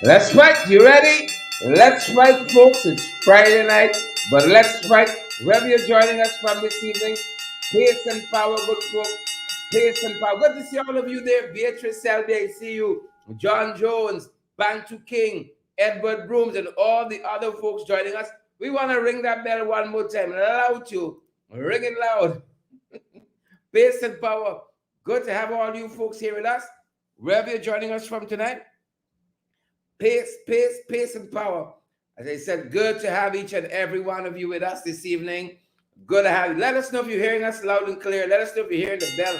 Let's fight. You ready? Let's fight, folks. It's Friday night, but let's fight. Wherever you're joining us from this evening, peace and power, good folks. Peace and power. Good to see all of you there. Beatrice Selby, I see you. John Jones, Bantu King, Edward Brooms, and all the other folks joining us. We want to ring that bell one more time. Loud you. Ring it loud. Peace and power. Good to have all you folks here with us. Wherever you're joining us from tonight. Peace and power. As I said, good to have each and every one of you with us this evening. Good to have you. Let us know if you're hearing us loud and clear. Let us know if you're hearing the bell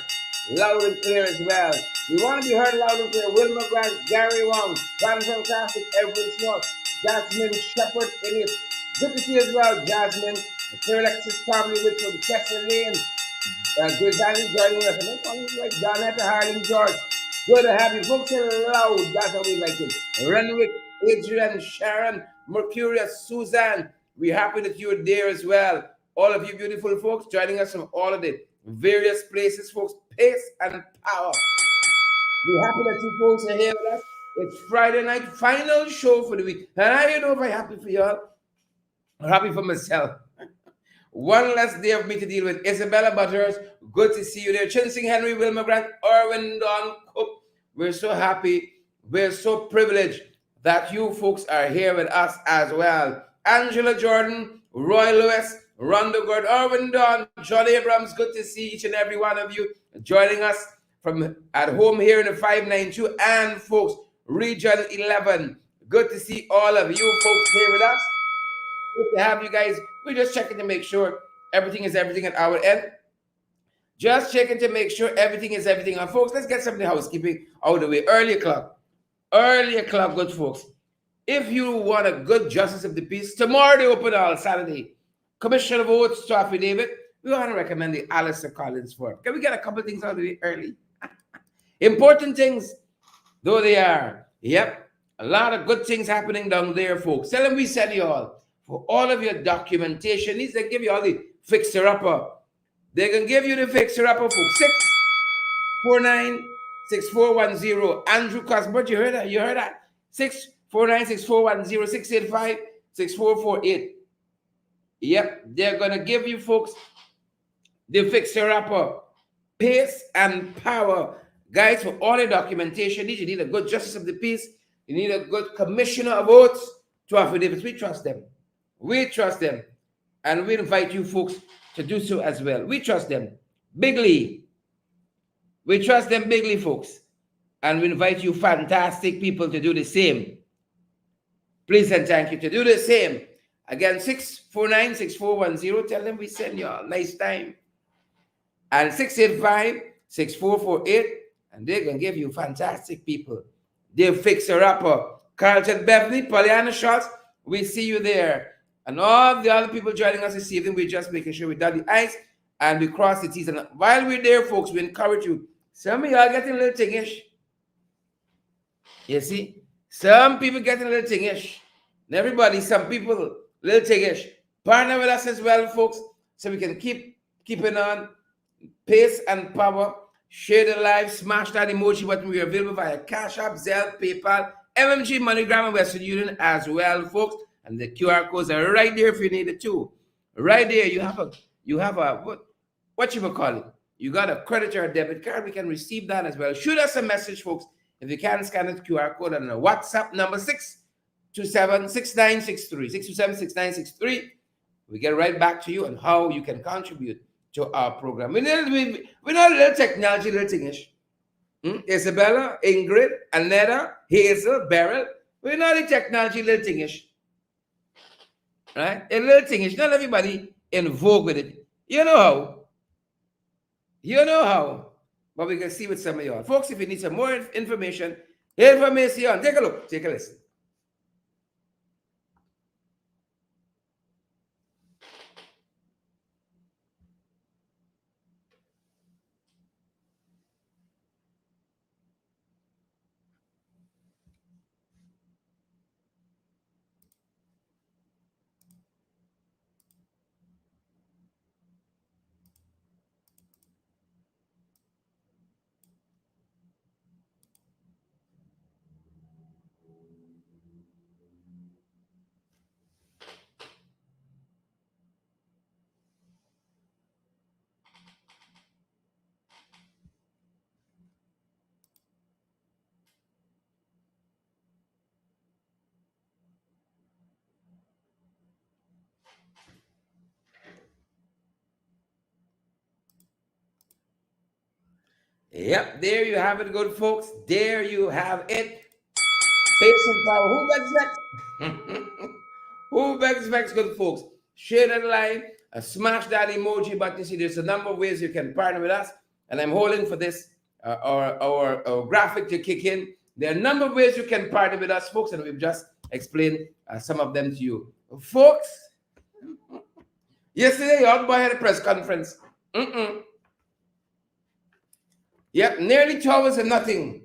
loud and clear as well. We want to be heard loud and clear. Wilma Grant, Gary Wong, Van Fantastic, Everett North, Jasmine Shepherd, Elliot. Good to see you as well, Jasmine. The Clear Alexis family with you, Chester Lane, Good Danny joining us. And then like Donetta Harling George. Good to have you. Folks are loud. That's how we like it. Renwick, Adrian, Sharon, Mercurius, Suzanne. We're happy that you're there as well. All of you beautiful folks joining us from all of the various places, folks. Pace and power. We're happy that you folks are here with us. It's Friday night, final show for the week. And I don't know if I'm happy for y'all. I'm happy for myself. One less day of me to deal with. Isabella Butters, good to see you there. Chinsing Henry, Wilma Grant, Erwin Don Cook. We're so happy. We're so privileged that you folks are here with us as well. Angela Jordan, Roy Lewis, Rhonda Gord, Erwin Don, John Abrams, good to see each and every one of you joining us from at home here in the 592 and folks, Region 11. Good to see all of you folks here with us. Good to have you guys. We're just checking to make sure everything is everything at our end. Just checking to make sure everything is everything. And folks, let's get some of the housekeeping out of the way. Early o'clock. Early o'clock, good folks. If you want a good justice of the peace, tomorrow they open all Saturday. Commissioner of Oaths to affidavit. We want to recommend the Alistair Collins firm. Can we get a couple of things out of the way early? Important things, though they are. Yep. A lot of good things happening down there, folks. Tell them we send you for all of your documentation needs. They give you all the fixer-upper. They can give you the fixer-upper for 649-6410. Andrew Cuthbert, you heard that? You heard that? 649-6410, 685-6448. Yep, they're going to give you folks the fixer-upper. Pace and power. Guys, for all the documentation needs, you need a good justice of the peace. You need a good commissioner of oaths to affidavits. We trust them. We trust them. And we invite you folks to do so as well. We trust them bigly. We trust them bigly, folks. And we invite you fantastic people to do the same. Please and thank you to do the same. Again, 649-6410. Tell them we send you a nice time. And 685-6448. And they're going to give you fantastic people. They'll fix her up. Carlton Beverly, Pollyanna Schultz, we see you there. And all the other people joining us this evening, we're just making sure we dot the I's and we cross the T's. And while we're there, folks, we encourage you. Some of y'all getting a little tingish. You see? Some people getting a little tingish. Everybody, some people, a little tingish. Partner with us as well, folks, so we can keeping on. Pace and power. Share the live. Smash that emoji button. We are available via Cash App, Zelle, PayPal, MMG, MoneyGram, and Western Union as well, folks. And the QR codes are right there if you need it too. Right there, you have a what you call it? You got a credit or a debit card. We can receive that as well. Shoot us a message, folks. If you can, scan the QR code on the WhatsApp number 627-6963. 627-6963. We get right back to you on how you can contribute to our program. We know a little technology, little thingish. Isabella, Ingrid, Anetta, Hazel, Beryl. We know the technology, little thingish. Right? A little thingish. Not everybody in vogue with it. You know how. You know how. But we can see with some of y'all. Folks, if you need some more information, take a look, take a listen. Yep, there you have it, good folks. There you have it. Patient power. Who begs next? Who begs next, good folks? Share that line, smash that emoji button. You see, there's a number of ways you can partner with us. And I'm holding for this, our graphic to kick in. There are a number of ways you can partner with us, folks, and we've just explained some of them to you. Folks, yesterday, Young Boy had a press conference. Yep, nearly 2 hours of nothing.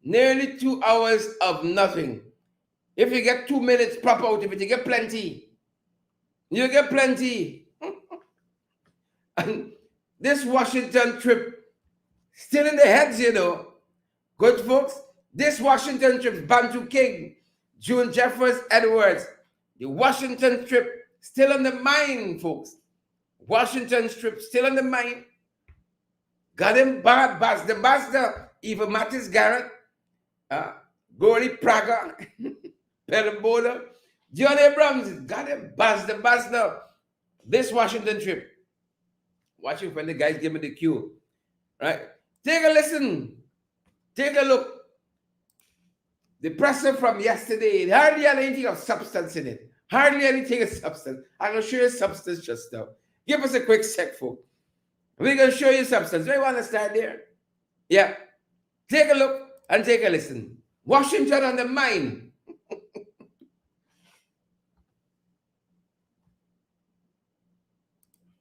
Nearly 2 hours of nothing. If you get 2 minutes, pop out of it. You get plenty. You get plenty. And this Washington trip, still in the heads, you know. Good folks, this Washington trip, Bantu King, June Jeffers Edwards, the Washington trip, still on the mind, folks. Washington trip, still on the mind. Got him bad, the Basta, Eva Mattis Garrett, Gori Praga, Perambola, John Abrams, got him Basta. This Washington trip. Watching when the guys give me the cue. Right? Take a listen. Take a look. The presser from yesterday, hardly anything of substance in it. Hardly anything of substance. I'm going to show you substance just now. Give us a quick sec, folks. We're going to show you substance. Do you want to start there? Yeah. Take a look and take a listen. Washington on the mind.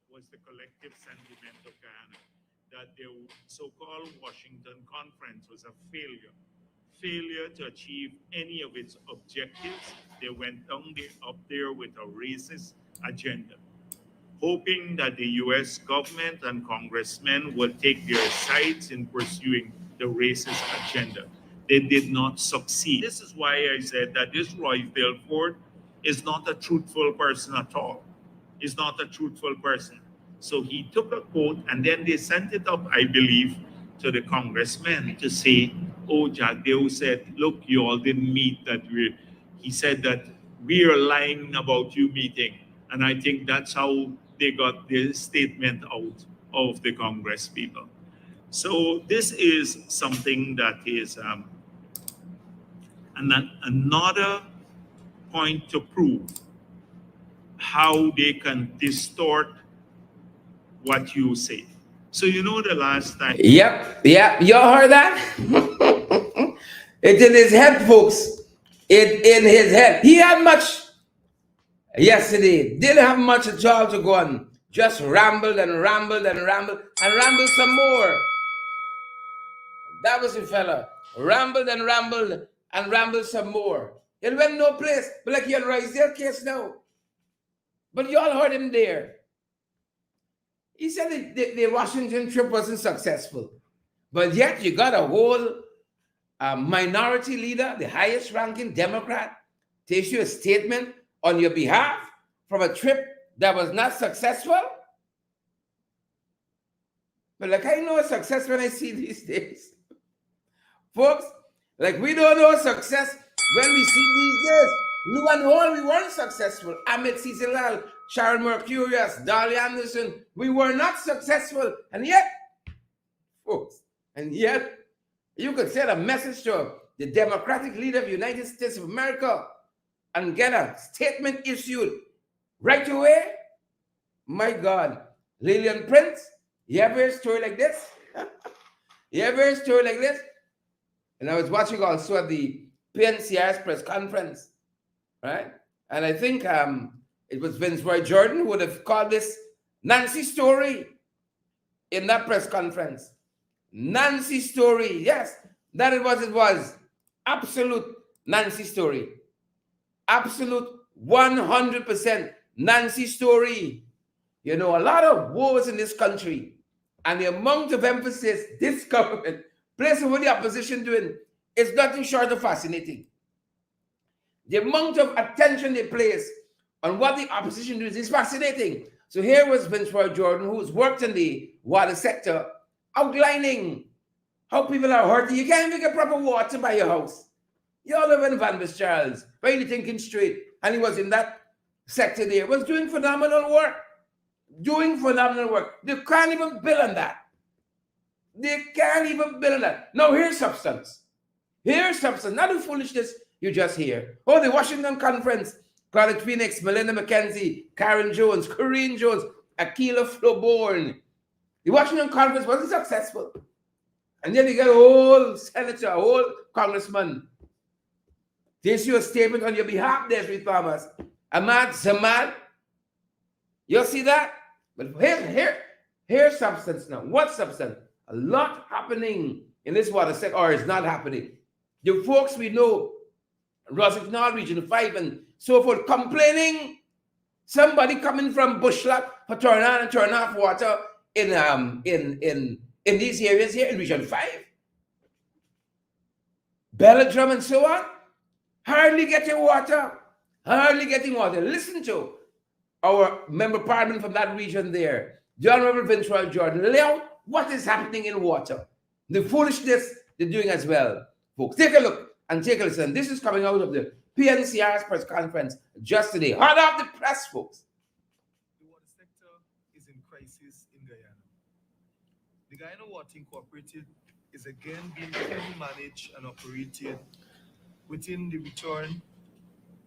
Was the collective sentiment of Guyana that the so-called Washington Conference was a failure to achieve any of its objectives. They went down there, up there with a racist agenda, hoping that the U.S. government and congressmen will take their sides in pursuing the racist agenda. They did not succeed. This is why I said that this Roy Belford is not a truthful person at all. He's not a truthful person. So he took a quote and then they sent it up, I believe, to the congressmen to say, oh, Jack Deo said, look, you all didn't meet he said that we are lying about you meeting. And I think that's how they got the statement out of the Congress people. So this is something that is another point to prove how they can distort what you say. So you know the last time. Yep. Y'all heard that? It's in his head, folks. It's in his head. He had much yesterday. Didn't have much at all to go on. Just rambled and rambled and rambled and rambled some more. That was the fella. Rambled and rambled and rambled some more. It went no place. But like you'll raise their case now. But y'all heard him there. He said the Washington trip wasn't successful. But yet you got a whole minority leader, the highest ranking Democrat, to issue a statement on your behalf from a trip that was not successful. But like I know success when I see these days. Folks, like we don't know success when we see these days. Lou and Hall, we weren't successful. Amit Cecilal, Sharon Mercurius, Dolly Anderson, we were not successful. And yet, folks, you could send a message to the Democratic leader of the United States of America and get a statement issued right away. My God, Lillian Prince, you ever hear a story like this? You ever hear a story like this? And I was watching also at the PNCR's press conference, right? And I think it was Vince Roy Jordan who would have called this Nancy story in that press conference. Nancy story, yes, that is what it was. Absolute Nancy story. Absolute 100% Nancy story. You know, a lot of wars in this country and the amount of emphasis this government places on the opposition doing is nothing short of fascinating. The amount of attention they place on what the opposition does is fascinating. So here was Vince Roy Jordan, who's worked in the water sector, outlining how people are hurting. You can't even get proper water by your house. You all live in Van Buss Charles, really thinking straight. And he was in that sector there, was doing phenomenal work. Doing phenomenal work. They can't even bill on that. They can't even build that. Now here's substance. Here's substance. Not the foolishness you just hear. Oh, the Washington Conference. Claudette Phoenix, Melinda McKenzie, Karen Jones, Corinne Jones, Akila Floborn. The Washington Conference wasn't successful. And then you get a whole senator, a whole congressman. They issue a statement on your behalf, Desiree Thomas. Ahmad Zamad. You see that? But here's substance now. What substance? A lot happening in this water sector, or is not happening. The folks we know, Rossignol Region 5 and so forth, complaining. Somebody coming from Bushlock for turn on and turn off water in these areas here in Region 5. Belladrum and so on. Hardly getting water. Hardly getting water. Listen to our member of parliament from that region there, the Honorable Vincent Jordan. Lay out what is happening in water. The foolishness they're doing as well. Folks, take a look and take a listen. This is coming out of the PNCR's press conference just today. Hot off the press, folks. The water sector is in crisis in Guyana. The Guyana Water Incorporated is again being fully managed and operated within the return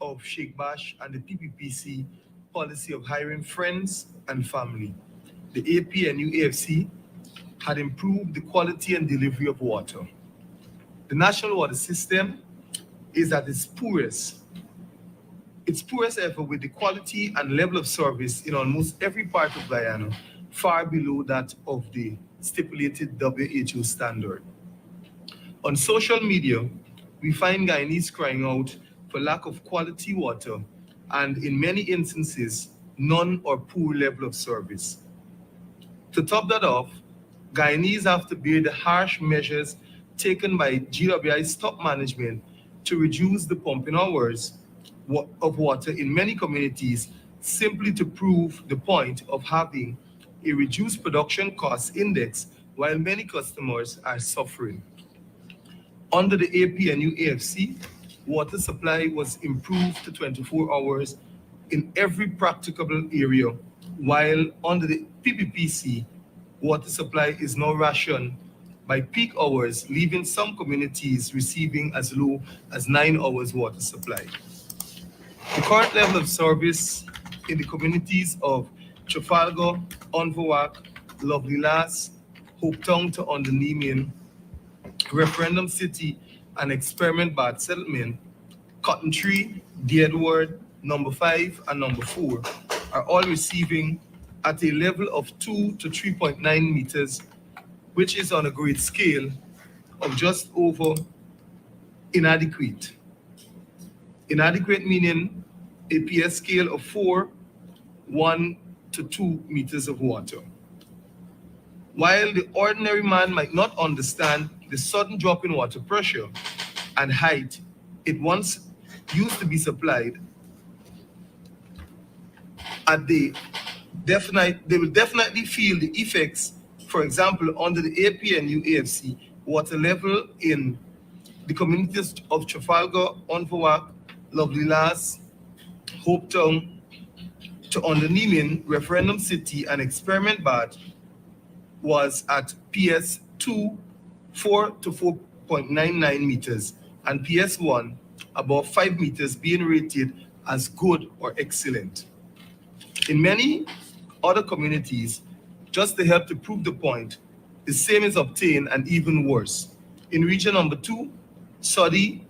of Sheikh Bash and the PPPC policy of hiring friends and family. The APNU AFC had improved the quality and delivery of water. The national water system is at its poorest ever, with the quality and level of service in almost every part of Guyana far below that of the stipulated WHO standard. On social media, we find Guyanese crying out for lack of quality water and, in many instances, none or poor level of service. To top that off, Guyanese have to bear the harsh measures taken by GWI's top management to reduce the pumping hours of water in many communities, simply to prove the point of having a reduced production cost index while many customers are suffering. Under the APNU AFC, water supply was improved to 24 hours in every practicable area, while under the PPPC, water supply is now rationed by peak hours, leaving some communities receiving as low as 9 hours water supply. The current level of service in the communities of Trafalgar, Onvawak, Lovely Lass, Hopetown to Underneemin, Referendum City, and Experiment Bad Settlement, Cotton Tree, The Edward, Number 5, and Number 4 are all receiving at a level of 2 to 3.9 meters, which is on a grade scale of just over inadequate. Inadequate meaning a PS scale of 4, 1 to 2 meters of water. While the ordinary man might not understand the sudden drop in water pressure and height it once used to be supplied, they will definitely feel the effects. For example, under the APNU AFC, water level in the communities of Trafalgar, Onvawak, Lovely Lass, Hopetown to Underneemin, Referendum City, and Experiment Bad was at PS 2, 4 to 4.99 meters, and PS 1, above 5 meters, being rated as good or excellent. In many other communities, just to help to prove the point, the same is obtained and even worse. In region number 2, Soddy,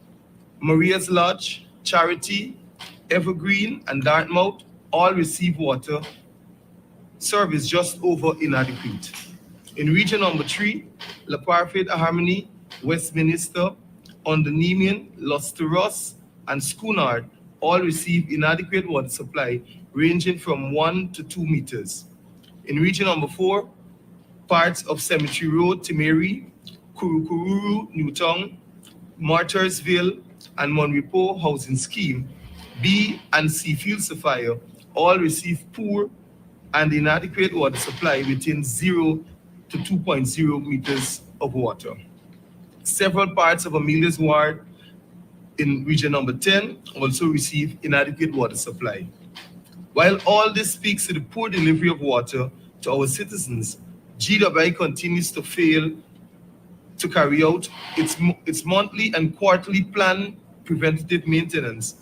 Maria's Lodge, Charity, Evergreen, and Dartmouth all receive water service just over inadequate. In region number 3, La Parfait, Harmony, Westminster, Underneemin, Luster Ross, and Schoonard all receive inadequate water supply ranging from 1 to 2 meters. In region number 4, parts of Cemetery Road, Timeri, Kurukururu, Newtown, Martyrsville, and Monrepo Housing Scheme, B and C Field Sapphire all receive poor and inadequate water supply within 0 to 2.0 meters of water. Several parts of Amelia's Ward in region number 10 also receive inadequate water supply. While all this speaks to the poor delivery of water to our citizens, GWI continues to fail to carry out its monthly and quarterly planned preventative maintenance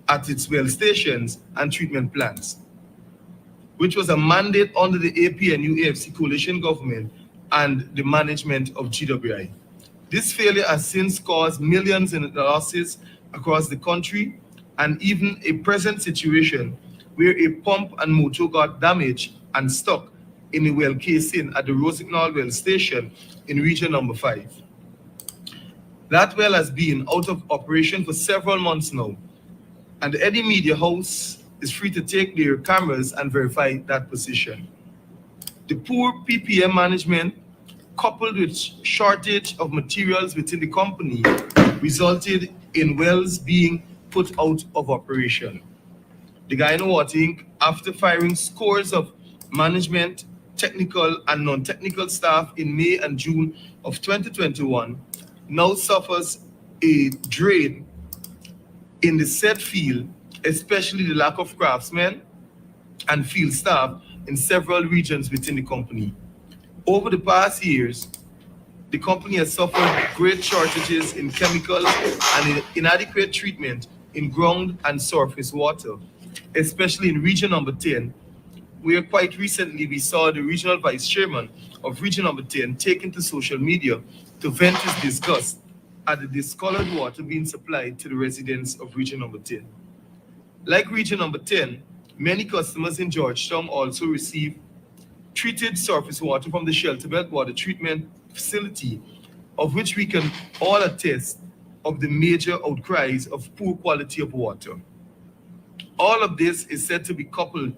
at its well stations and treatment plants, which was a mandate under the APNU AFC coalition government and the management of GWI. This failure has since caused millions in losses across the country, and even a present situation where a pump and motor got damaged and stuck in a well casing at the Rosignol well station in region number 5. That well has been out of operation for several months now, and any media house is free to take their cameras and verify that position. The poor PPM management, coupled with shortage of materials within the company, resulted in wells being put out of operation. The Guyana Water Inc., after firing scores of management, technical and non-technical staff in May and June of 2021, now suffers a drain in the said field, especially the lack of craftsmen and field staff in several regions within the company. Over the past years, the company has suffered great shortages in chemicals and inadequate treatment in ground and surface water, especially in region number 10, where quite recently we saw the regional vice chairman of region number 10 taken to social media to vent his disgust at the discolored water being supplied to the residents of region number 10. Like region number 10, many customers in Georgetown also receive treated surface water from the Shelterbelt Water Treatment Facility, of which we can all attest of the major outcries of poor quality of water. All of this is said to be coupled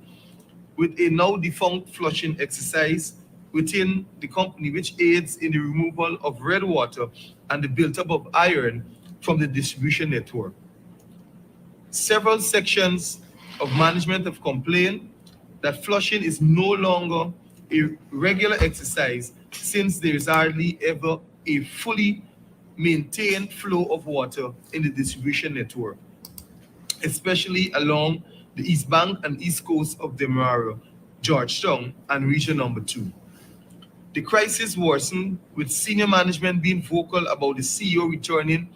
with a now defunct flushing exercise within the company, which aids in the removal of red water and the buildup of iron from the distribution network. Several sections of management have complained that flushing is no longer a regular exercise, since there is hardly ever a fully maintained flow of water in the distribution network, especially along the east bank and east coast of Demerara, Georgetown, and region number 2. The crisis worsened with senior management being vocal about the CEO returning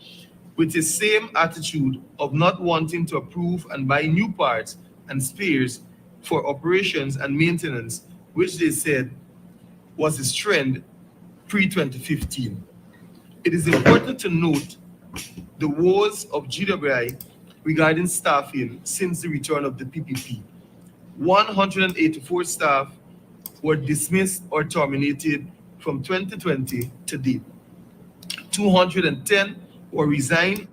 with the same attitude of not wanting to approve and buy new parts and spares for operations and maintenance, which they said was his trend pre-2015. It is important to note the woes of GWI regarding staffing since the return of the PPP. 184 staff were dismissed or terminated from 2020 to date. 210 were resigned.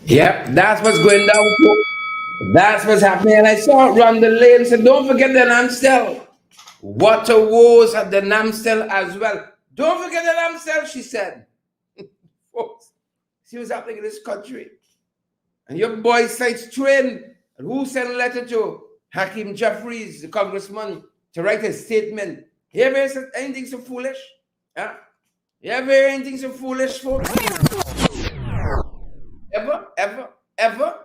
Yep, that's what's going down, folks. That's what's happening. And I saw it run the lane. So don't forget the Namstel. Water woes at the Namstel as well. Don't forget the Namstel, she said. Folks, see what's happening in this country. And your boy cites train. And who sent a letter to Hakeem Jeffries, the congressman, to write a statement? You ever heard anything so foolish? Huh? You ever heard anything so foolish, folks? Ever?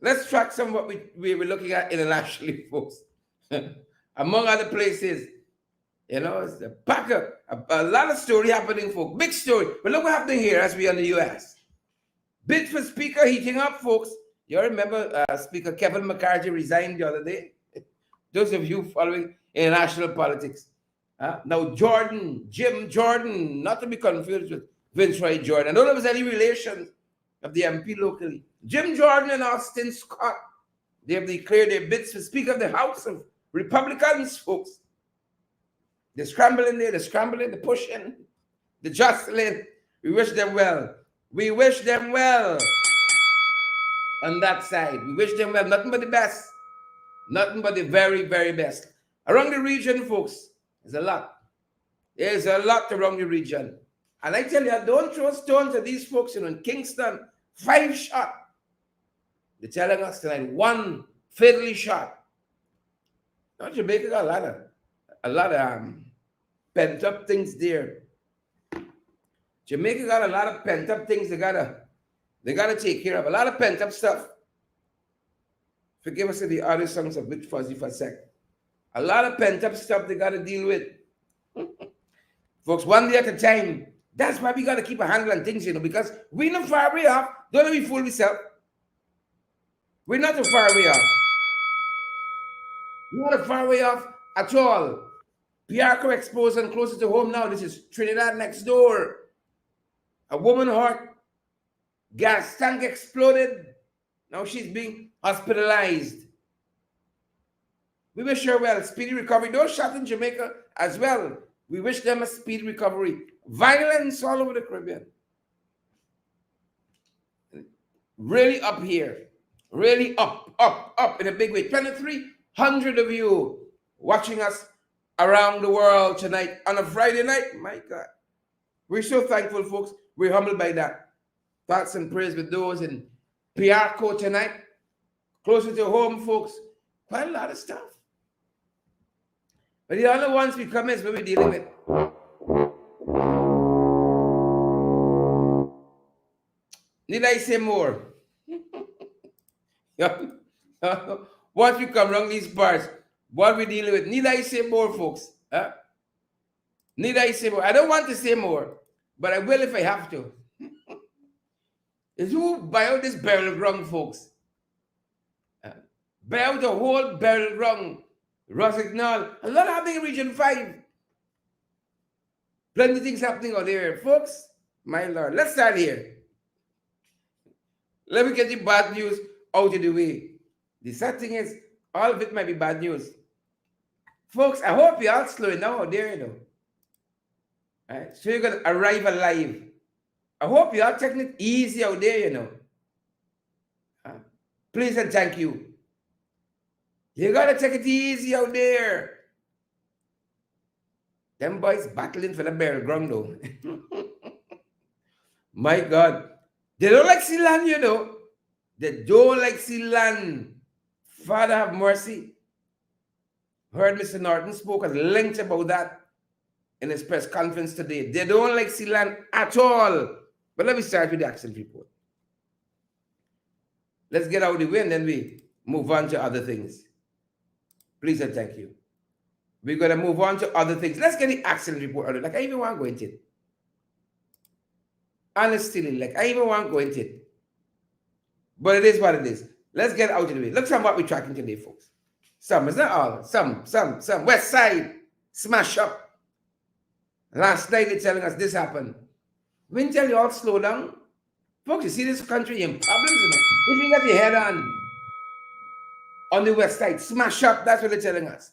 Let's track some of what we were looking at internationally, folks. Among other places, it's the Packer. A lot of story happening, folks. Big story. But look what happening here as we are in the U.S. Bid for Speaker heating up, folks. You remember Speaker Kevin McCarthy resigned the other day? Those of you following international politics. Now, Jim Jordan, not to be confused with Vince Roy Jordan. I don't know if there's any relation of the MP locally. Jim Jordan and Austin Scott, they have declared their bids for Speaker of the House of Republicans, folks. They're scrambling there, they're pushing, they're jostling. We wish them well. We wish them well on that side. We wish them well. Nothing but the best. Nothing but the very, very best. Around the region, folks, there's a lot. There's a lot around the region. And I tell you, don't throw stones at these folks in Kingston. 5 shot. They're telling us tonight 1 fatally shot. Now Jamaica got a lot of pent up things there. Jamaica got a lot of pent up things they gotta take care of. A lot of pent up stuff. Forgive us if the other songs a bit fuzzy for a sec. A lot of pent up stuff they gotta deal with. Folks, one day at a time. That's why we gotta keep a handle on things, because we're not far away off. Don't let me fool myself. We're not too far away off. We're not far away off at all. Piarco exposed and closer to home now. This is Trinidad next door. A woman hurt. Gas tank exploded. Now she's being hospitalized. We wish her well. Speedy recovery. Those shot in Jamaica as well. We wish them a speedy recovery. Violence all over the Caribbean. Really up here. Really up in a big way. 2,300 of you watching us around the world tonight on a Friday night. My God. We're so thankful, folks. We're humbled by that. Thoughts and prayers with those in Piarco tonight. Closer to home, folks. Quite a lot of stuff. But the other ones we come is what we're dealing with. Need I say more? Once we come around these parts, what we dealing with? Need I say more, folks? Huh? Need I say more? I don't want to say more, but I will if I have to. Is who buy out this barrel ground, folks? Buy out the whole barrel ground. Rossignol. A lot happening in Region 5. Plenty of things happening out there, folks. My Lord. Let's start here. Let me get the bad news out of the way. The sad thing is, all of it might be bad news. Folks, I hope you're all slowing down out there, All right? So you're going to arrive alive. I hope you're all taking it easy out there, Please and thank you. You got to take it easy out there. Them boys battling for the barrel ground, though. My God. They don't like see land, They don't like see land. Father have mercy. Heard Mr. Norton spoke at length about that in his press conference today. They don't like see land at all. But let me start with the accident report. Let's get out of the way and then we move on to other things. Please and thank you. We're going to move on to other things. Let's get the accident report out of it. Like, I even want to go into it. Honestly, I even want to go into it. But it is what it is. Let's get out of the way. Look at what we're tracking today, folks. Some, it's not all. Some. West Side, smash up. Last night they're telling us this happened. We didn't tell you all slow down. Folks, you see this country in problems, If you get your head on the West Side, smash up. That's what they're telling us.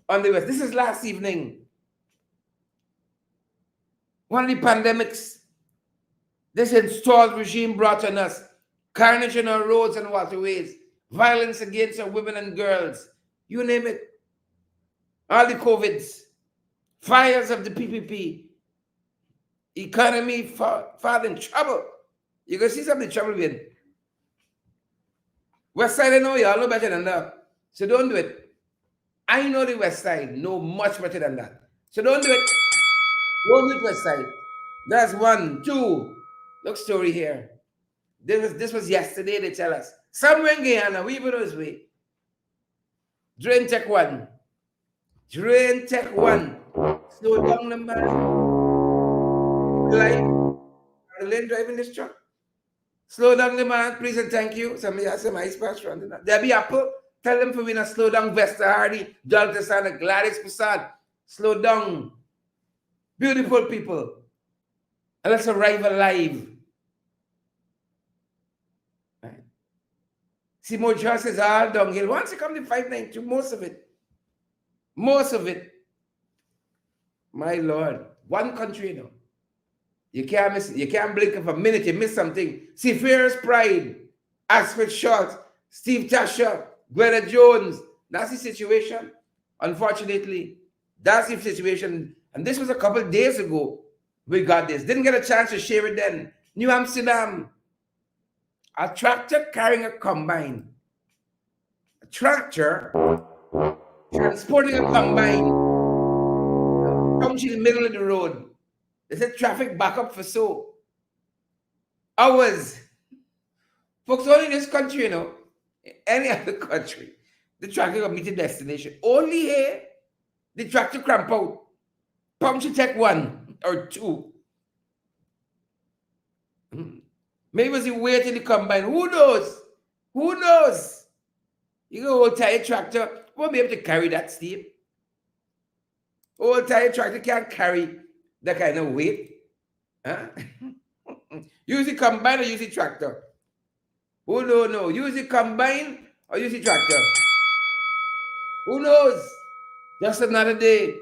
On the West. This is last evening. One of the pandemics this installed regime brought on us. Carnage on our roads and waterways. Violence against our women and girls. You name it. All the COVIDs. Fires of the PPP. Economy far in trouble. You can see some of the trouble we're in. West Side, I know you all know better than that. So don't do it. I know the West Side know much better than that. So don't do it. Don't do it, West Side. That's one. Two. Look, story here. This was yesterday, they tell us. Somewhere in Guyana, we even know this way. Drain Tech 1. Drain Tech 1. Slow down the man. The lane driving this truck. Slow down the man, please and thank you. Somebody has some ice patch running. There be Apple. Tell them for me to slow down. Vesta Hardy, Dalton Santa, Gladys Prasad. Slow down. Beautiful people. And let's arrive alive. Right. See, more justice all downhill. Once you come to 592, most of it. My Lord. One country, You can't miss it. You can't blink of a minute. You miss something. See, Fear's Pride, Ashford Schultz, Steve Tasha, Gwenda Jones. That's the situation. Unfortunately, that's the situation. And this was a couple of days ago. We got this. Didn't get a chance to share it then. New Amsterdam. A tractor carrying a combine. A tractor transporting a combine. punch in the middle of the road. They said traffic back up for so hours. Folks, only in this country, you know, any other country, the tractor will meet a destination. Only here, the tractor cramp out. Pump should take 1 or 2. Maybe it's the weight in the combine. Who knows? Who knows? You go old tire tractor, won't be able to carry that steel. Old tire tractor can't carry that kind of weight. Huh? Use the combine or use the tractor? Who don't know? Use the combine or use the tractor? Who knows? Just another day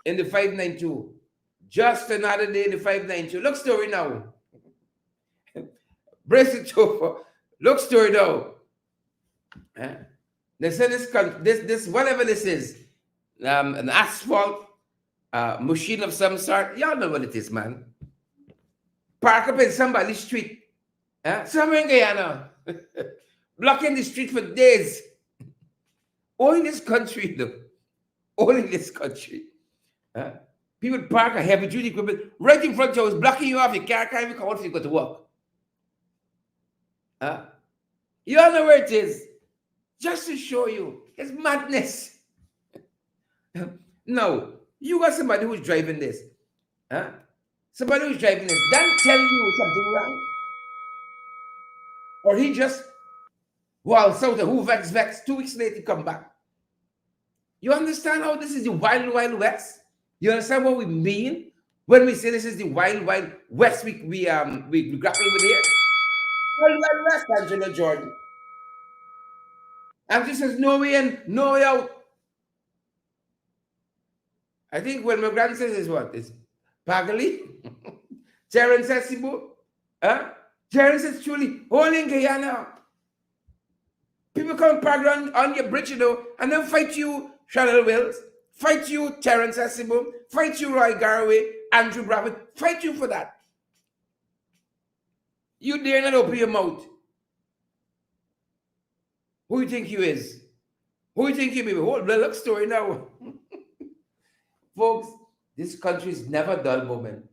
in the 592. Just another day in the 592. Look story now. Brace it over. Look story now. They say this whatever this is, an asphalt machine of some sort. Y'all know what it is, man. Park up in somebody's street. Somewhere in Guyana. Blocking the street for days. Only in this country, though. Only in this country. People park a heavy duty equipment right in front of us, blocking you off. You can't even come out if you go to work. You all know where it is. Just to show you. It's madness. No. You got somebody who's driving this. Somebody who's driving this. Don't tell you something wrong. Or he just, so the who vex, 2 weeks later come back. You understand how this is the wild, wild west? You understand what we mean when we say this is the wild, wild west we grapple with here? Wild, wild west, Angela Jordan. And this is no way in, no way out. I think when my grandson says what? It's Pagali? Terence Esibo? Terence is truly only in Guyana. People come park on your bridge, you know, and then fight you, Chanel Wills, fight you, Terence Esibo, fight you, Roy Garraway, Andrew Bradford, fight you for that. You dare not open your mouth. Who you think you is? Who you think you be? Hold the look story now. Folks, this country is never dull moment.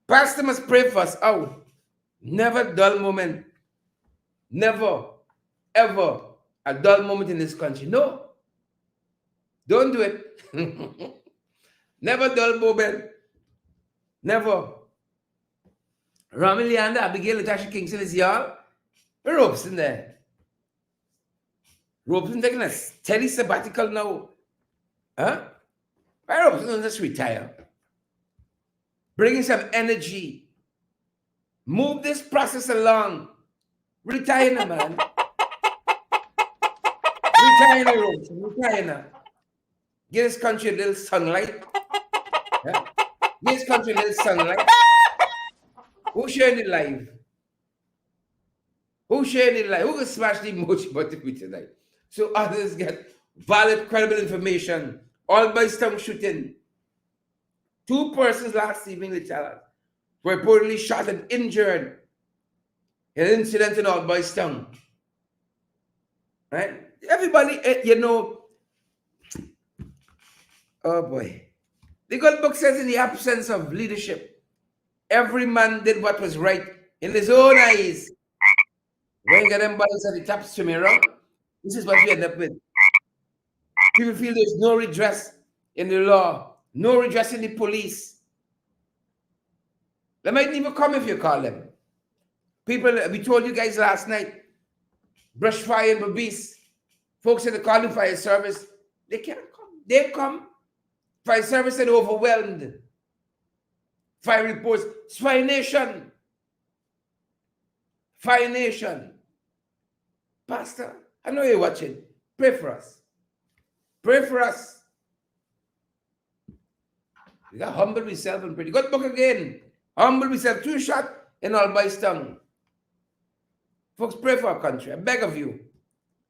Pastor must pray for us. Oh, never dull moment. Never, ever a dull moment in this country. No. Don't do it. Never dull moment. Never. Rami Leander, Abigail, Natasha Kingston is y'all. Robeson there. Robeson taking a steady sabbatical now. Why Robeson just retire? Bringing some energy. Move this process along. Retire now, man. Retire now, Robeson. Retire now. Give this country a little sunlight. Give this country a little sunlight. Who's sharing it live? Who's sharing it live? Who can smash the emoji button with tonight? So others get valid, credible information. All by stump shooting. 2 persons last evening, they tell us, were reportedly shot and injured in an incident in All Boys Town. Right? Everybody, you know, oh boy. The good book says in the absence of leadership, every man did what was right in his own eyes. When you get them bottles at the top swimming around, this is what we end up with. People feel there's no redress in the law, no redress in the police. They might even come if you call them. People, we told you guys last night, brush fire and babies. Folks in the calling fire service, they can't come. They come. Fire service and overwhelmed. Fire reports, Fire Nation. Fire Nation. Pastor, I know you're watching. Pray for us. Pray for us. You got humble yourself and pray. Good book again. Humble yourself. 2 shots in All Boys Town. Folks, pray for our country. I beg of you.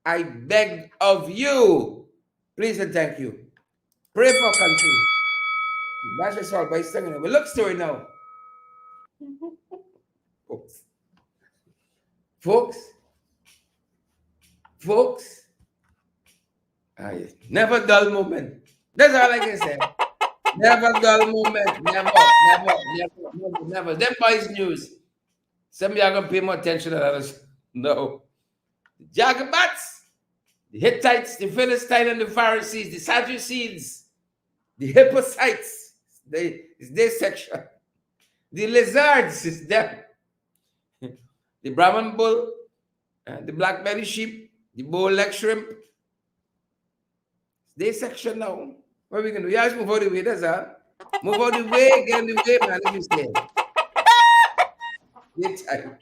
I beg of you. Please and thank you. Pray for our country. That's just All Boys Town. But look story now. Folks, never dull moment. That's all I can say. Never dull moment. Never, never, never, never, never. Them boys news. Some of y'all gonna pay more attention than others. No. The Jacobats, the Hittites, the Philistines, and the Pharisees, the Sadducees, the Hippocytes, it's their section. The lizards is them. The Brahman bull, the black belly sheep, the bow leg shrimp. They section now. What are we gonna do? You guys move out the way, that's all. Move out the way, get in the way, man. Let me say. Daytime.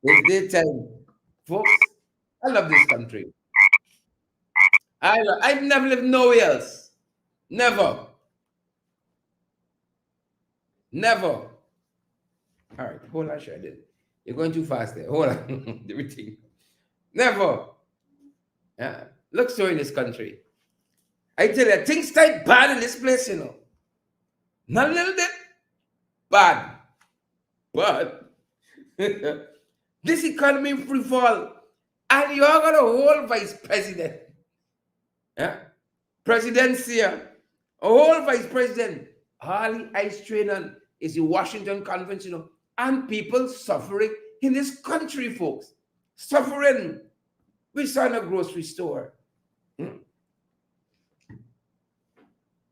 It's daytime. Folks, I love this country. I've never lived nowhere else. Never. Never. All right, hold on, Sheridan. You're going too fast there. Hold on. Everything. Never. Yeah. Look so in this country. I tell you, things quite bad in this place, you know. Not a little bit. Bad. But this economy free fall. And you're got a whole vice president. Yeah? Presidency. A whole vice president. All the ice training is the Washington Convention, you know, and people suffering in this country, folks. Suffering. We saw in a grocery store. Hmm?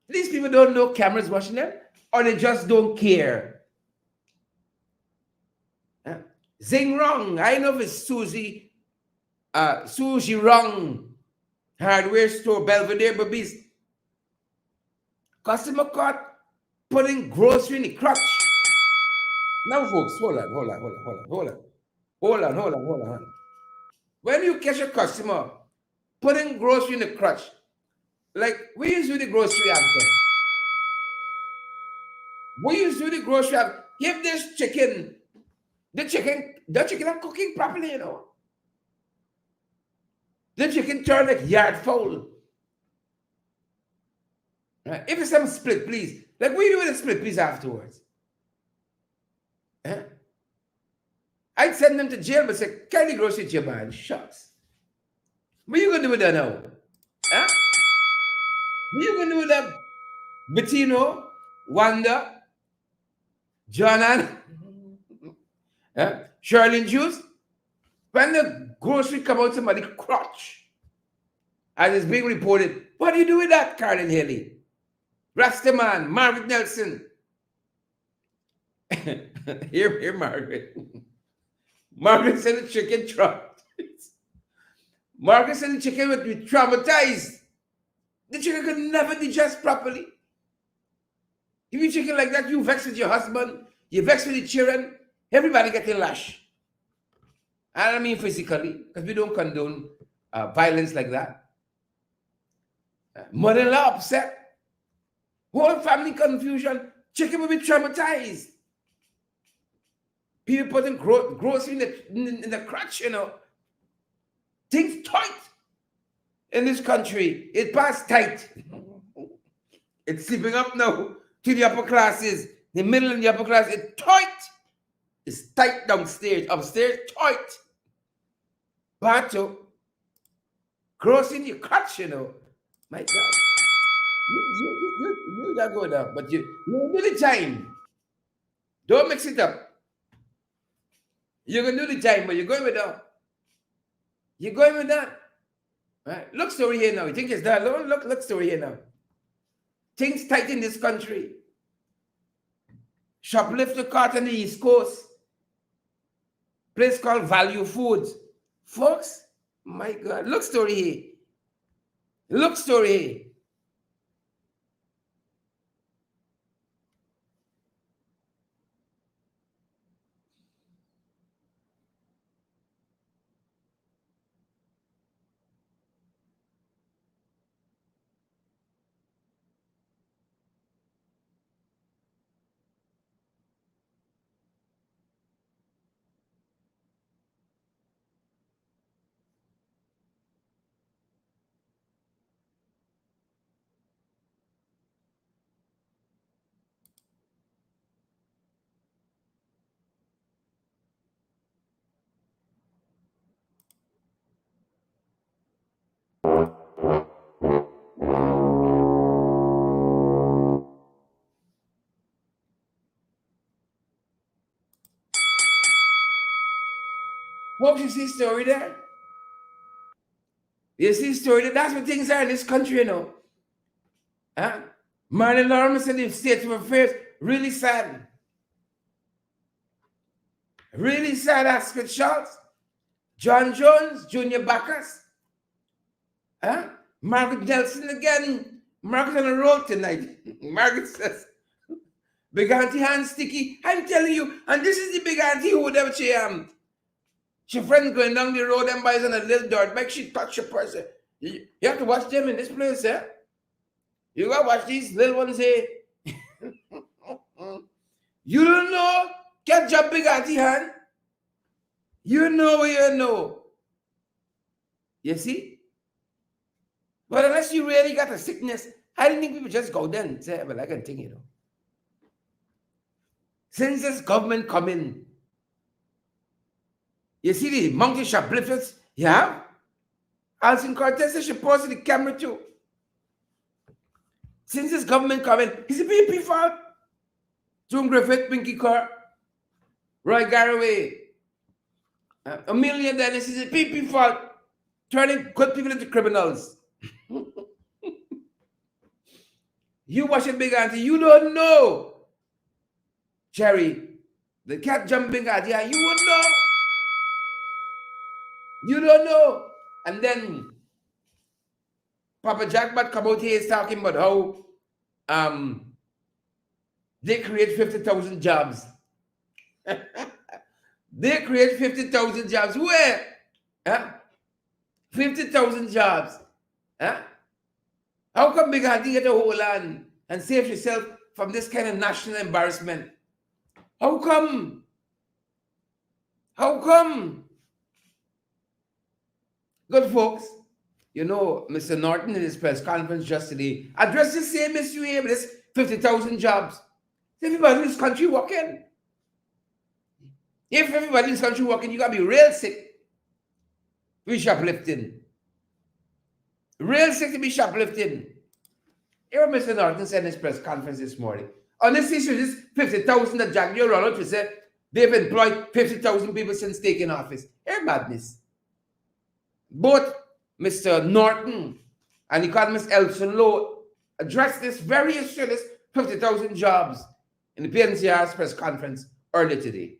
These people don't know cameras watching them, or they just don't care. Huh? Zing Rong. I know if it's Susie Rong hardware store, Belvedere Babies. Customer caught putting grocery in the crotch. Now, folks, hold on. When you catch a customer putting grocery in the crotch, like we used to do the grocery after. We used to do the grocery after. Give this chicken, the chicken are cooking properly, you know. The chicken turn like yard fowl. Right? If it's some split, please. Like what you do with the split, please, afterwards? Huh? I'd send them to jail, but say, carry the grocery to your man. Shucks. What you gonna do with that now? Huh? What you gonna do with that? Bettino, Wanda, Jonan, huh? Charlene Juice? When the grocery come out somebody crotch, as is being reported, what do you do with that, Carolyn Haley? Rastaman, Margaret Nelson. Here, Margaret. Margaret said the chicken traumatized. Margaret said the chicken would be traumatized. The chicken could never digest properly. If you chicken like that, you vex with your husband, you vex with the children, everybody getting lash. I don't mean physically, because we don't condone violence like that. Mother-in-law upset. Whole family confusion. Chicken will be traumatized. People putting grocery in the crotch, you know. Things tight in this country. It past tight. It's slipping up now to the upper classes. The middle and the upper class. It's tight. It's tight downstairs. Upstairs, tight. But grocery in your crotch, you know. My God. You that go down. But you do the time. Don't mix it up. You're going to do the time, but you're going with that. You're going with that. Right? Look story here now. You think it's that? Look story here now. Things tight in this country. Shoplifter caught on the East Coast. Place called Value Foods. Folks, my God. Look story here. Look story here. Folks, you see story there? You see story there? That's what things are in this country, you know. Huh? Marlon Lawrence in the state of affairs, really sad. Really sad Ascot Schultz. John Jones, Junior Bacchus. Huh? Margaret Nelson again. Margaret on the road tonight. Margaret says, Big Auntie hand sticky. I'm telling you, and this is the big auntie who would ever she friends going down the road and buys on a little dirt bike, she touch your purse. You have to watch them in this place, eh? You gotta watch these little ones here. You don't know, catch your big auntie hand. You know what you know. You see? But unless you really got a sickness, I didn't think people just go there and say, well, I can think, you know. Since this government come in, you see the monkey shoplifters you have? Alison Cortez said she posted the camera too. Since this government come in, is it PP fault? June Griffith, Pinky Carr, Roy Garraway, Amelia Dennis, is it PP fault? Turning good people into criminals. You watch it, big auntie, you don't know. Jerry, the cat jumping at you, you wouldn't know. You don't know. And then Papa Jackpot come out here is talking about how they create 50,000 jobs. They create 50,000 jobs. Where? Huh? 50,000 jobs. Huh? How come Big Auntie get a hold on and save yourself from this kind of national embarrassment? How come? How come? Good folks, you know, Mr. Norton in his press conference just today addressed the same issue here with this 50,000 jobs. Everybody in this country working. If everybody in this country working, you gotta be real sick to be shoplifting. Real sick to be shoplifting. Here what Mr. Norton said in his press conference this morning. On this issue, this 50,000 that Jack Joe Ronald said they've employed 50,000 people since taking office. Here madness. Both Mr. Norton and economist Elson Lowe addressed this very issue, this 50,000 jobs in the PNCR's press conference earlier today.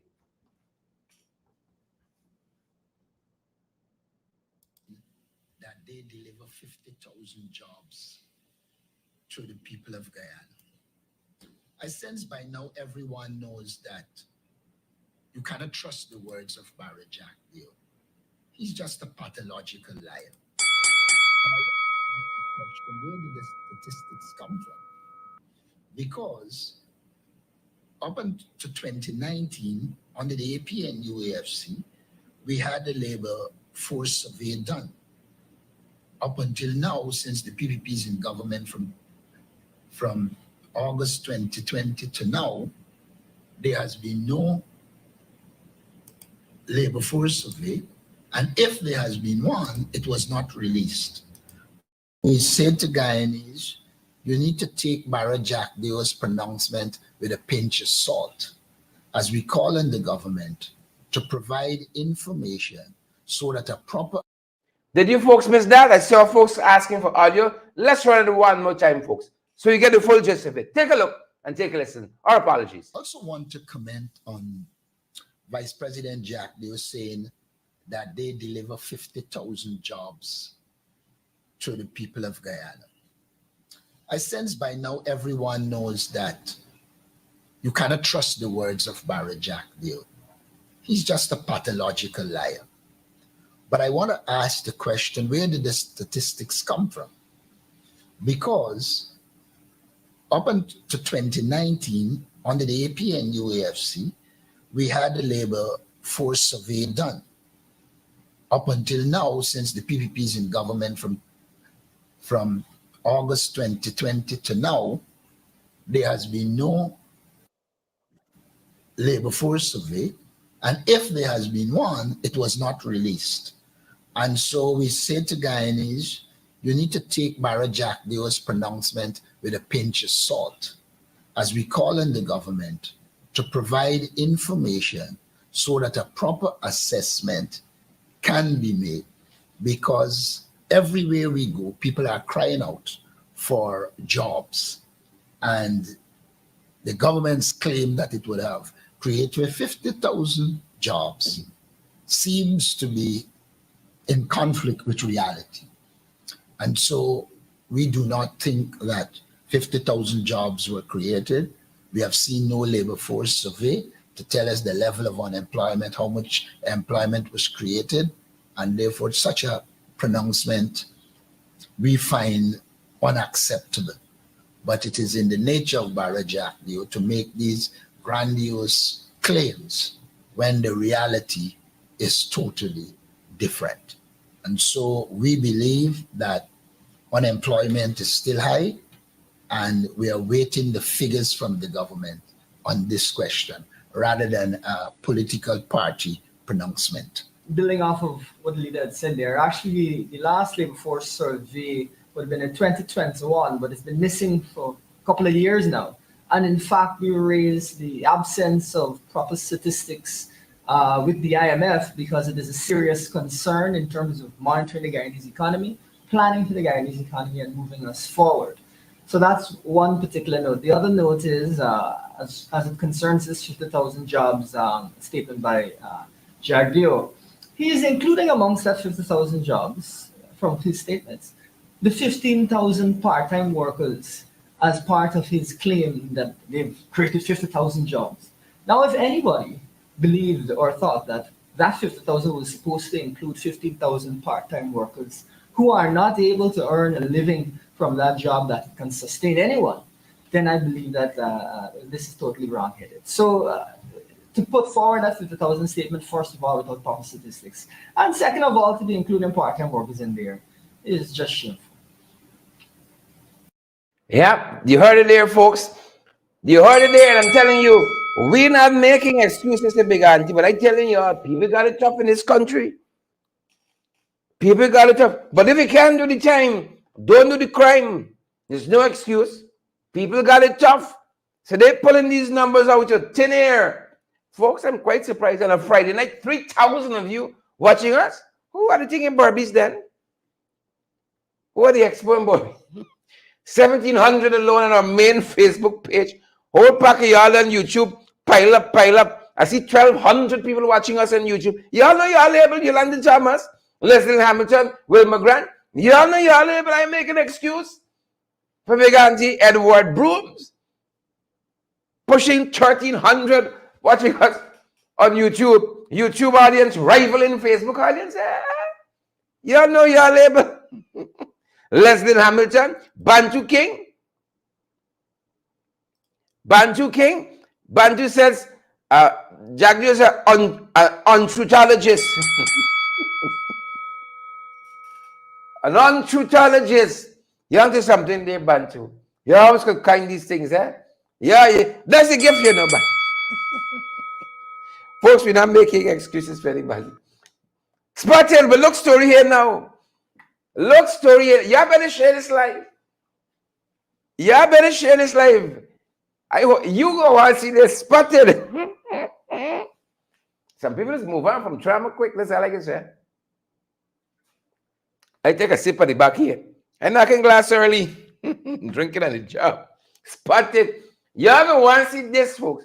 That they deliver 50,000 jobs to the people of Guyana. I sense by now everyone knows that you cannot trust the words of Barry Jack Deal. He's just a pathological liar. Where did the statistics come from? Because up until 2019, under the APN UAFC, we had a labor force survey done. Up until now, since the PPP is in government from August 2020 to now, there has been no labor force survey. And if there has been one, it was not released. We said to Guyanese, you need to take Barra Jack Deo's pronouncement with a pinch of salt, as we call on the government to provide information so that a proper... Did you folks miss that? I saw folks asking for audio. Let's run it one more time, folks, so you get the full gist of it. Take a look and take a listen. Our apologies. I also want to comment on Vice President Jack Deo saying that they deliver 50,000 jobs to the people of Guyana. I sense by now everyone knows that you cannot trust the words of Barry Jack Deo. He's just a pathological liar. But I want to ask the question, where did the statistics come from? Because up until 2019, under the APN UAFC, we had a labor force survey done. Up until now, since the PPP is in government from August 2020 to now, there has been no labor force survey. And if there has been one, it was not released. And so we said to Guyanese, you need to take Barra Jack Deo's pronouncement with a pinch of salt, as we call on the government to provide information so that a proper assessment can be made, because everywhere we go, people are crying out for jobs. And the government's claim that it would have created 50,000 jobs seems to be in conflict with reality. And so we do not think that 50,000 jobs were created. We have seen no labor force survey to tell us the level of unemployment, how much employment was created, and therefore such a pronouncement we find unacceptable. But it is in the nature of Barra Jack Leo to make these grandiose claims when the reality is totally different. And so we believe that unemployment is still high, and we are waiting the figures from the government on this question rather than a political party pronouncement. Building off of what the leader had said there, actually the last labor force survey would have been in 2021, but it's been missing for a couple of years now. And in fact, we raised the absence of proper statistics with the IMF because it is a serious concern in terms of monitoring the Guyanese economy, planning for the Guyanese economy, and moving us forward. So that's one particular note. The other note is, as it concerns this 50,000 jobs statement by Jagdeo, he is including amongst that 50,000 jobs from his statements the 15,000 part-time workers as part of his claim that they've created 50,000 jobs. Now, if anybody believed or thought that that 50,000 was supposed to include 15,000 part-time workers who are not able to earn a living from that job that can sustain anyone, then I believe that this is totally wrong-headed. So to put forward that 50,000 statement, first of all, without proper statistics, and second of all, to be including part-time workers in there is just shameful. Yeah, you heard it there, folks. You heard it there, and I'm telling you, we're not making excuses to Big Auntie, but I'm telling you, people got it tough in this country. People got it tough. But if you can't do the time, don't do the crime. There's no excuse. People got it tough. So they're pulling these numbers out of thin air. Folks, I'm quite surprised on a Friday night, 3,000 of you watching us. Who are the thinking Barbies then? Who are the expert boys? 1,700 alone on our main Facebook page. Whole pack of y'all on YouTube. Pile up, pile up. I see 1,200 people watching us on YouTube. Y'all know y'all labeled Yolanda Thomas, Leslie Hamilton, Wilma Grant. Y'all know y'all labeled. I make an excuse for Big Auntie Edward Brooms. Pushing 1,300 watching us on YouTube. YouTube audience rivaling Facebook audience. Y'all know y'all labeled. Leslie Hamilton, Bantu King. Bantu King. Bantu says, Jagdeo is an untruthologist. An untruthologist. You want to something there, Bantu? You always could kind these things, eh? Yeah. That's the gift, you know, but folks, we're not making excuses for anybody. Spotted, but look story here now. Look story here. Y'all better share this live. Y'all better share this live. You go and see this Spotted. Some people just move on from trauma quick. That's all I can say. I take a sip of the back here. I'm knocking glass early. Drinking on the job. Spotted. Y'all gonna want to see this, folks.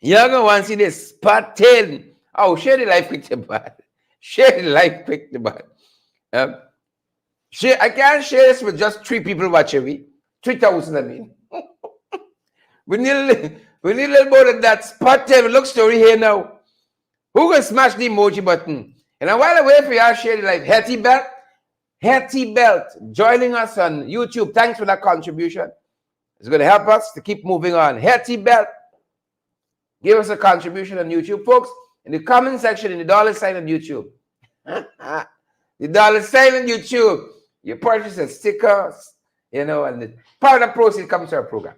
Y'all gonna want to see this. Spotted. Oh, share the live quick to bad. Share the live quick to bad. I can't share this with just 3 people watching me. 3,000, I mean. we need a little more than that. Spotted. Look story here now. Who can smash the emoji button? And while I wait for y'all share the live, Hetty Belt joining us on YouTube. Thanks for that contribution. It's going to help us to keep moving on. Hetty Belt, give us a contribution on YouTube, folks. In the comment section, in the $sign on YouTube. The $sign on YouTube. You purchase a sticker, you know, and part of the proceeds comes to our program.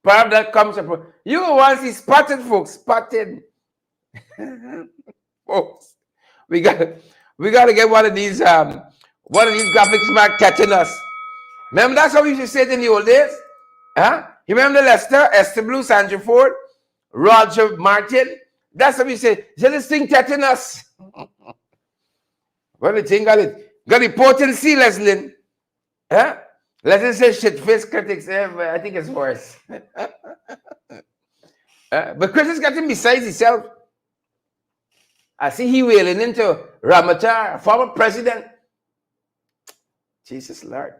Part of that comes to our program. You want to see Spotted, folks. Spotted. Folks, we got to get one of these graphics mark catching us. Remember, that's how we used to say it in the old days? Huh? You remember Lester, Esther Blue, Sandra Ford, Roger Martin, That's what we say. Say this thing tetanus. Well, the thing got the potency, Leslie. Huh? Leslie says shit-faced critics. I think it's worse. But critics got him besides himself. I see he wailing into Ramatar, former president. Jesus Lord.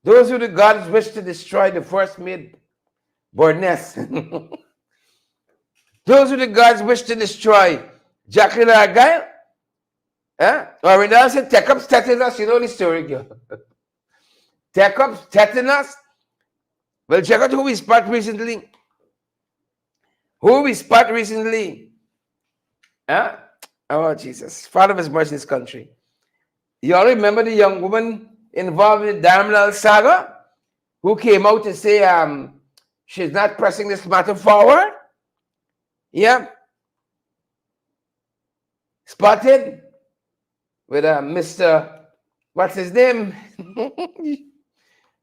Those who the gods wish to destroy the first made Borness. Those who the gods wish to destroy Jacqueline Argyle. Or when I say take up tetanus, you know the story, girl. Take up tetanus. Well, check out who we spot recently. Who we spot recently. Oh, Jesus. Father of his mercy in this country. You all remember the young woman involved in the Darmlal saga who came out to say she's not pressing this matter forward? Yeah. Spotted with Mr. What's his name?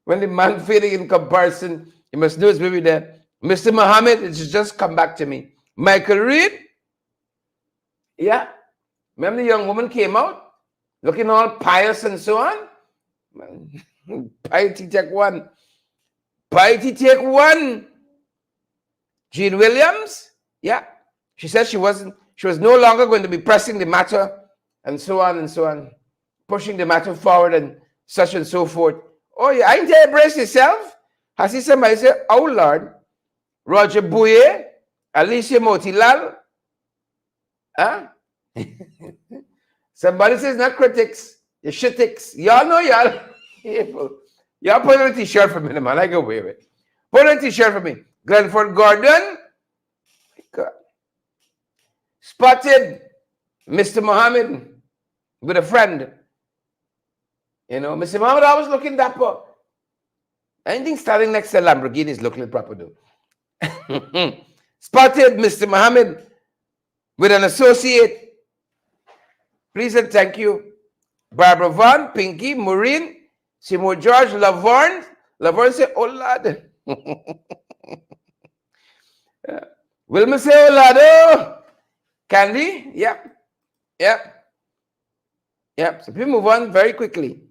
When the man fading in comparison, you must know his baby there. Mr. Muhammad, it's just come back to me. Michael Reed. Yeah. Remember the young woman came out looking all pious and so on? Piety take one. Piety take one. Jean Williams. Yeah. She said she was no longer going to be pressing the matter and so on, pushing the matter forward and such and so forth. Oh, yeah, ain't you embrace yourself? I see somebody say, oh, Lord, Roger Bouye, Alicia Motilal. Huh? Somebody says not critics, you're shittics. Y'all know y'all. Y'all put on a t-shirt for me, man. I go away with it. Put on a t-shirt for me. Glenford Gordon. God. Spotted Mr. Muhammad with a friend. You know, Mr. Muhammad always looking dapper. Anything starting next to Lamborghini is looking proper, though. Spotted Mr. Muhammad with an associate. Please and thank you. Barbara Vaughn, Pinky, Maureen, Seymour George, Laverne. Laverne say, oh, Lord. Wilma say, oh, Lord. Oh. Candy? Yep. So we move on very quickly.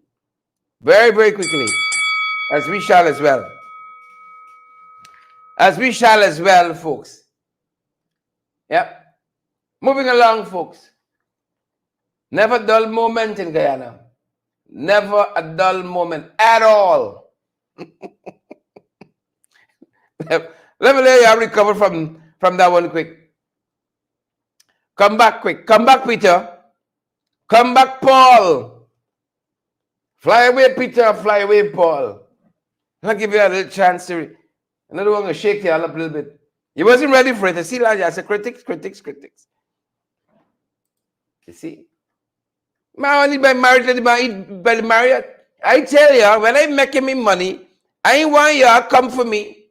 Very, very quickly. As we shall as well. Folks. Yep. Moving along, folks. Never a dull moment in Guyana. Never a dull moment at all. Let me let you recover from that one quick. Come back quick. Come back, Peter. Come back, Paul. Fly away, Peter. Fly away, Paul. I'll give you a little chance to... Another one to shake you all up a little bit. You wasn't ready for it. I see that. I said critics. You see? I only by married by the Marriott. I tell you, when I'm making me money, I ain't want y'all come for me.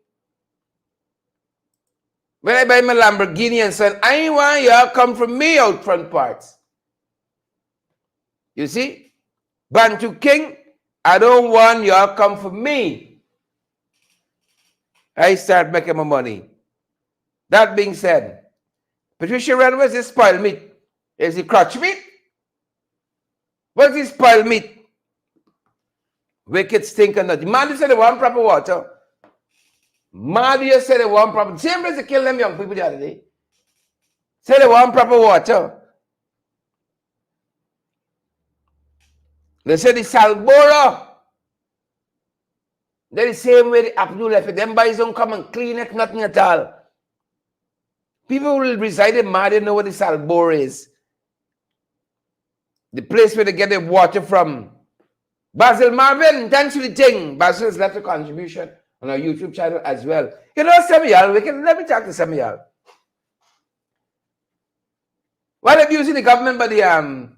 When I buy my Lamborghini and son, I ain't want y'all come for me out front parts. You see? Bantu King, I don't want y'all come for me. I start making my money. That being said, Patricia Wren, where's this spoiled meat? Is it crotch meat? What's this spoiled meat? Wicked stinker nut. Man, you said they want proper water. Man, you said they want proper. Same place they kill them young people the other day. Say they want proper water. They say the Salbora. They're the same way the Abdul left it. Them boys don't come and clean it, nothing at all. People who will reside in Mali know what the Salbora is. The place where they get their water from. Basil Marvin, thanks for the thing. Basil has left a contribution on our YouTube channel as well. You know, some of y'all, let me talk to some of y'all. While abusing the government by the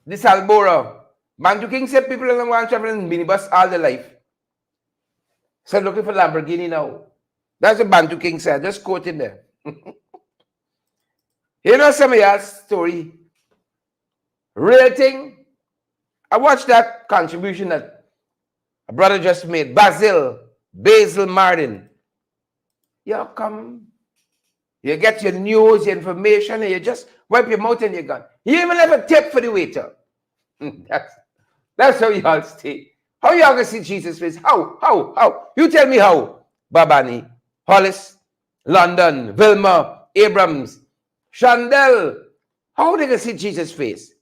Salbora, Bantu King said people don't want to travel in minibus all their life. So looking for Lamborghini now. That's what Bantu King said. Just quote in there. You know some of y'all's story. Real thing. I watched that contribution that a brother just made. Basil Martin. Y'all come You get your news, your information, and you just wipe your mouth and you're gone. You even have a tip for the waiter. That's how y'all stay. How y'all gonna see Jesus' face? How? You tell me how. Babani, Hollis, London, Vilma, Abrams, Chandel. How they gonna see Jesus' face?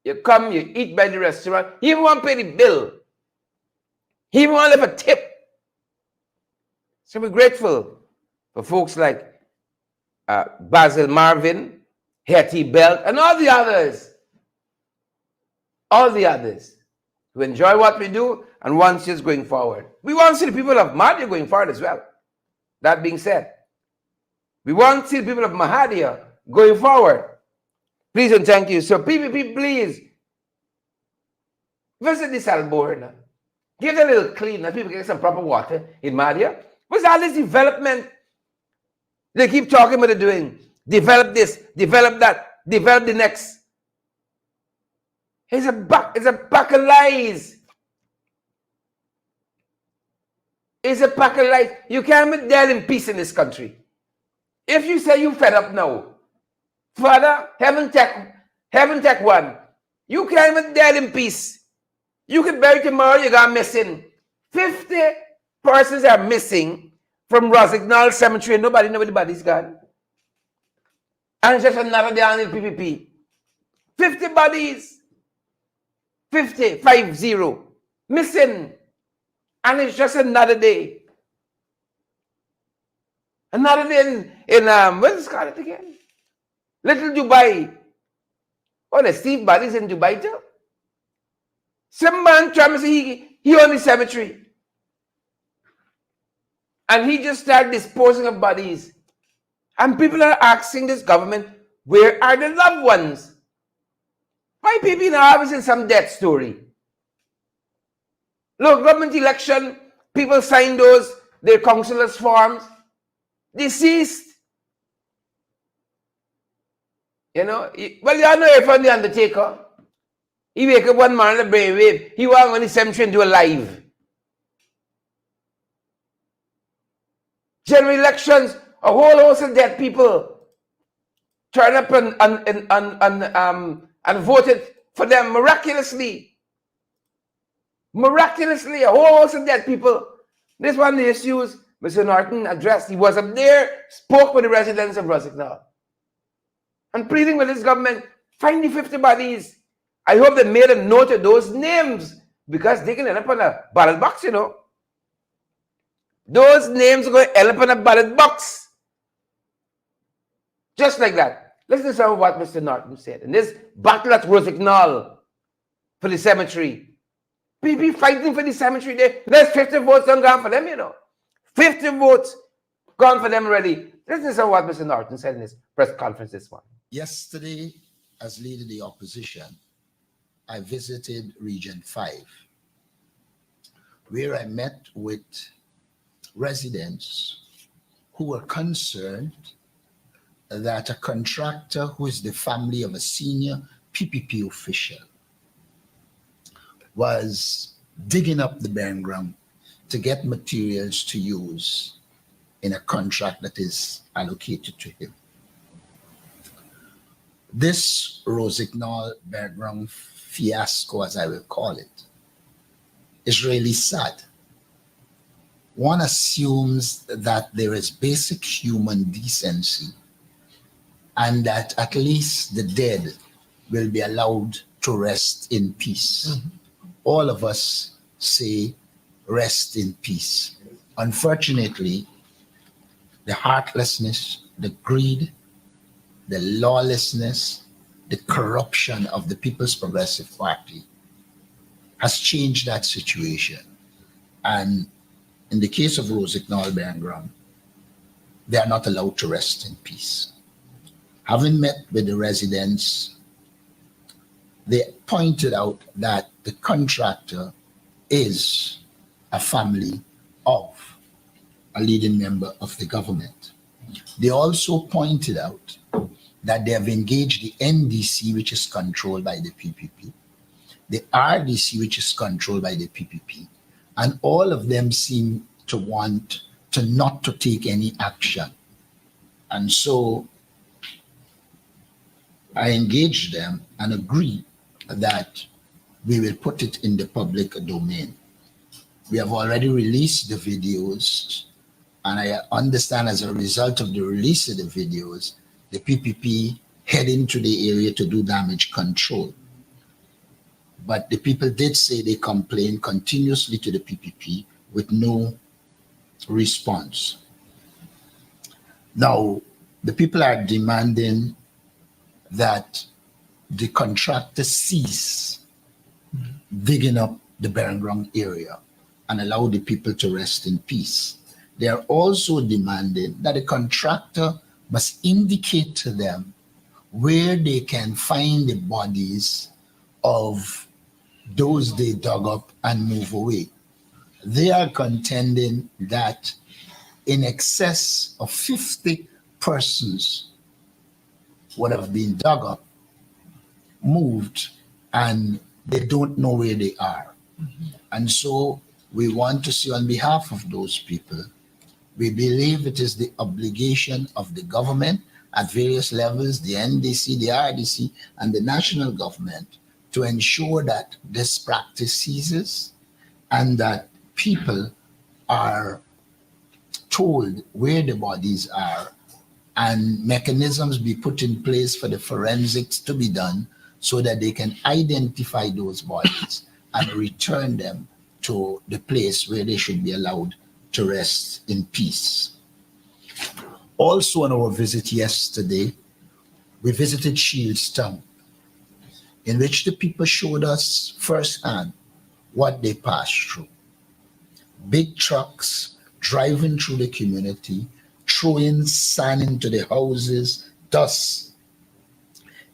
You come, you eat by the restaurant. He even want to pay the bill. He even want to leave a tip. So we're grateful for folks like Basil Marvin, Hetty Belt, and all the others. All the others who enjoy what we do and want us going forward. We want to see the people of Mahdia going forward as well. That being said, we want to see the people of Mahadia going forward. Please and thank you. So PPP, please visit this Alborna. Give them a little clean. That people get some proper water in Mahdia. What's all this development? They keep talking about it doing. Develop this, develop that, develop the next. It's a pack of lies. It's a pack of lies. You can't be dead in peace in this country. If you say you fed up now, Father, heaven take one. You can't be dead in peace. You could bury tomorrow, you got missing. 50 persons are missing from Rosignol Cemetery and nobody know where the body's gone. And it's just another day on the PPP. 50 bodies. 50 missing. And it's just another day. Another day in where's it again? Little Dubai. Oh, the Steve bodies in Dubai too. Some man trying to say he owned the cemetery. And he just started disposing of bodies. And people are asking this government, where are the loved ones? Why people now having some death story? Look, government election, people sign their councillors' forms. Deceased. You know, well, you all know if I'm the undertaker. He wake up one morning in the brainwave. He walk on the cemetery and do a live. General elections, a whole host of dead people turn up and voted for them miraculously. Miraculously, a whole host of dead people. This one of the issues Mr. Norton addressed. He was up there, spoke with the residents of Rosignol, and pleading with his government, find the 50 bodies. I hope they made a note of those names because they can end up on a ballot box, you know. Those names are going to end up on a ballot box. Just like that. Listen to some of what Mr. Norton said. In this battle at Rosignol for the cemetery. People fighting for the cemetery there. There's 50 votes done gone for them, you know. 50 votes gone for them already. Listen to some of what Mr. Norton said in his press conference this morning. Yesterday, as leader of the opposition, I visited Region 5, where I met with residents who were concerned that a contractor who is the family of a senior PPP official was digging up the burn ground to get materials to use in a contract that is allocated to him. This Rosignol burn ground fiasco, as I will call it, is really sad. One assumes that there is basic human decency and that at least the dead will be allowed to rest in peace. Mm-hmm. All of us say rest in peace. Unfortunately, the heartlessness, the greed, the lawlessness, the corruption of the People's Progressive Party has changed that situation. And in the case of Rosignol burn ground, they are not allowed to rest in peace. Having met with the residents, they pointed out that the contractor is a family of a leading member of the government. They also pointed out that they have engaged the NDC, which is controlled by the PPP, the RDC, which is controlled by the PPP, and all of them seem to want to not to take any action And so I engaged them and agreed that we will put it in the public domain. We have already released the videos, and I understand as a result of the release of the videos, the PPP head into the area to do damage control. But the people did say they complained continuously to the PPP with no response. Now, the people are demanding that the contractor cease digging up the Bering Ground area and allow the people to rest in peace. They are also demanding that the contractor must indicate to them where they can find the bodies of those they dug up and move away. They are contending that in excess of 50 persons would have been dug up, moved, and they don't know where they are. And so we want to say on behalf of those people, we believe it is the obligation of the government at various levels, the NDC, the RDC, and the national government to ensure that this practice ceases and that people are told where the bodies are and mechanisms be put in place for the forensics to be done so that they can identify those bodies and return them to the place where they should be allowed to rest in peace. Also on our visit yesterday, we visited Shieldstown, in which the people showed us firsthand what they passed through. Big trucks driving through the community, throwing sand into the houses, dust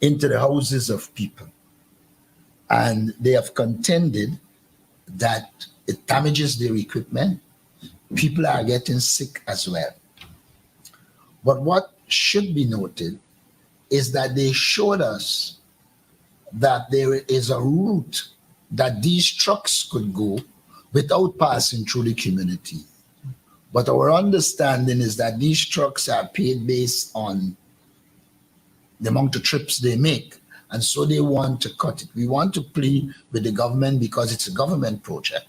into the houses of people. And they have contended that it damages their equipment. People are getting sick as well. But what should be noted is that they showed us that there is a route that these trucks could go without passing through the community. But our understanding is that these trucks are paid based on the amount of trips they make. And so they want to cut it. We want to plead with the government, because it's a government project,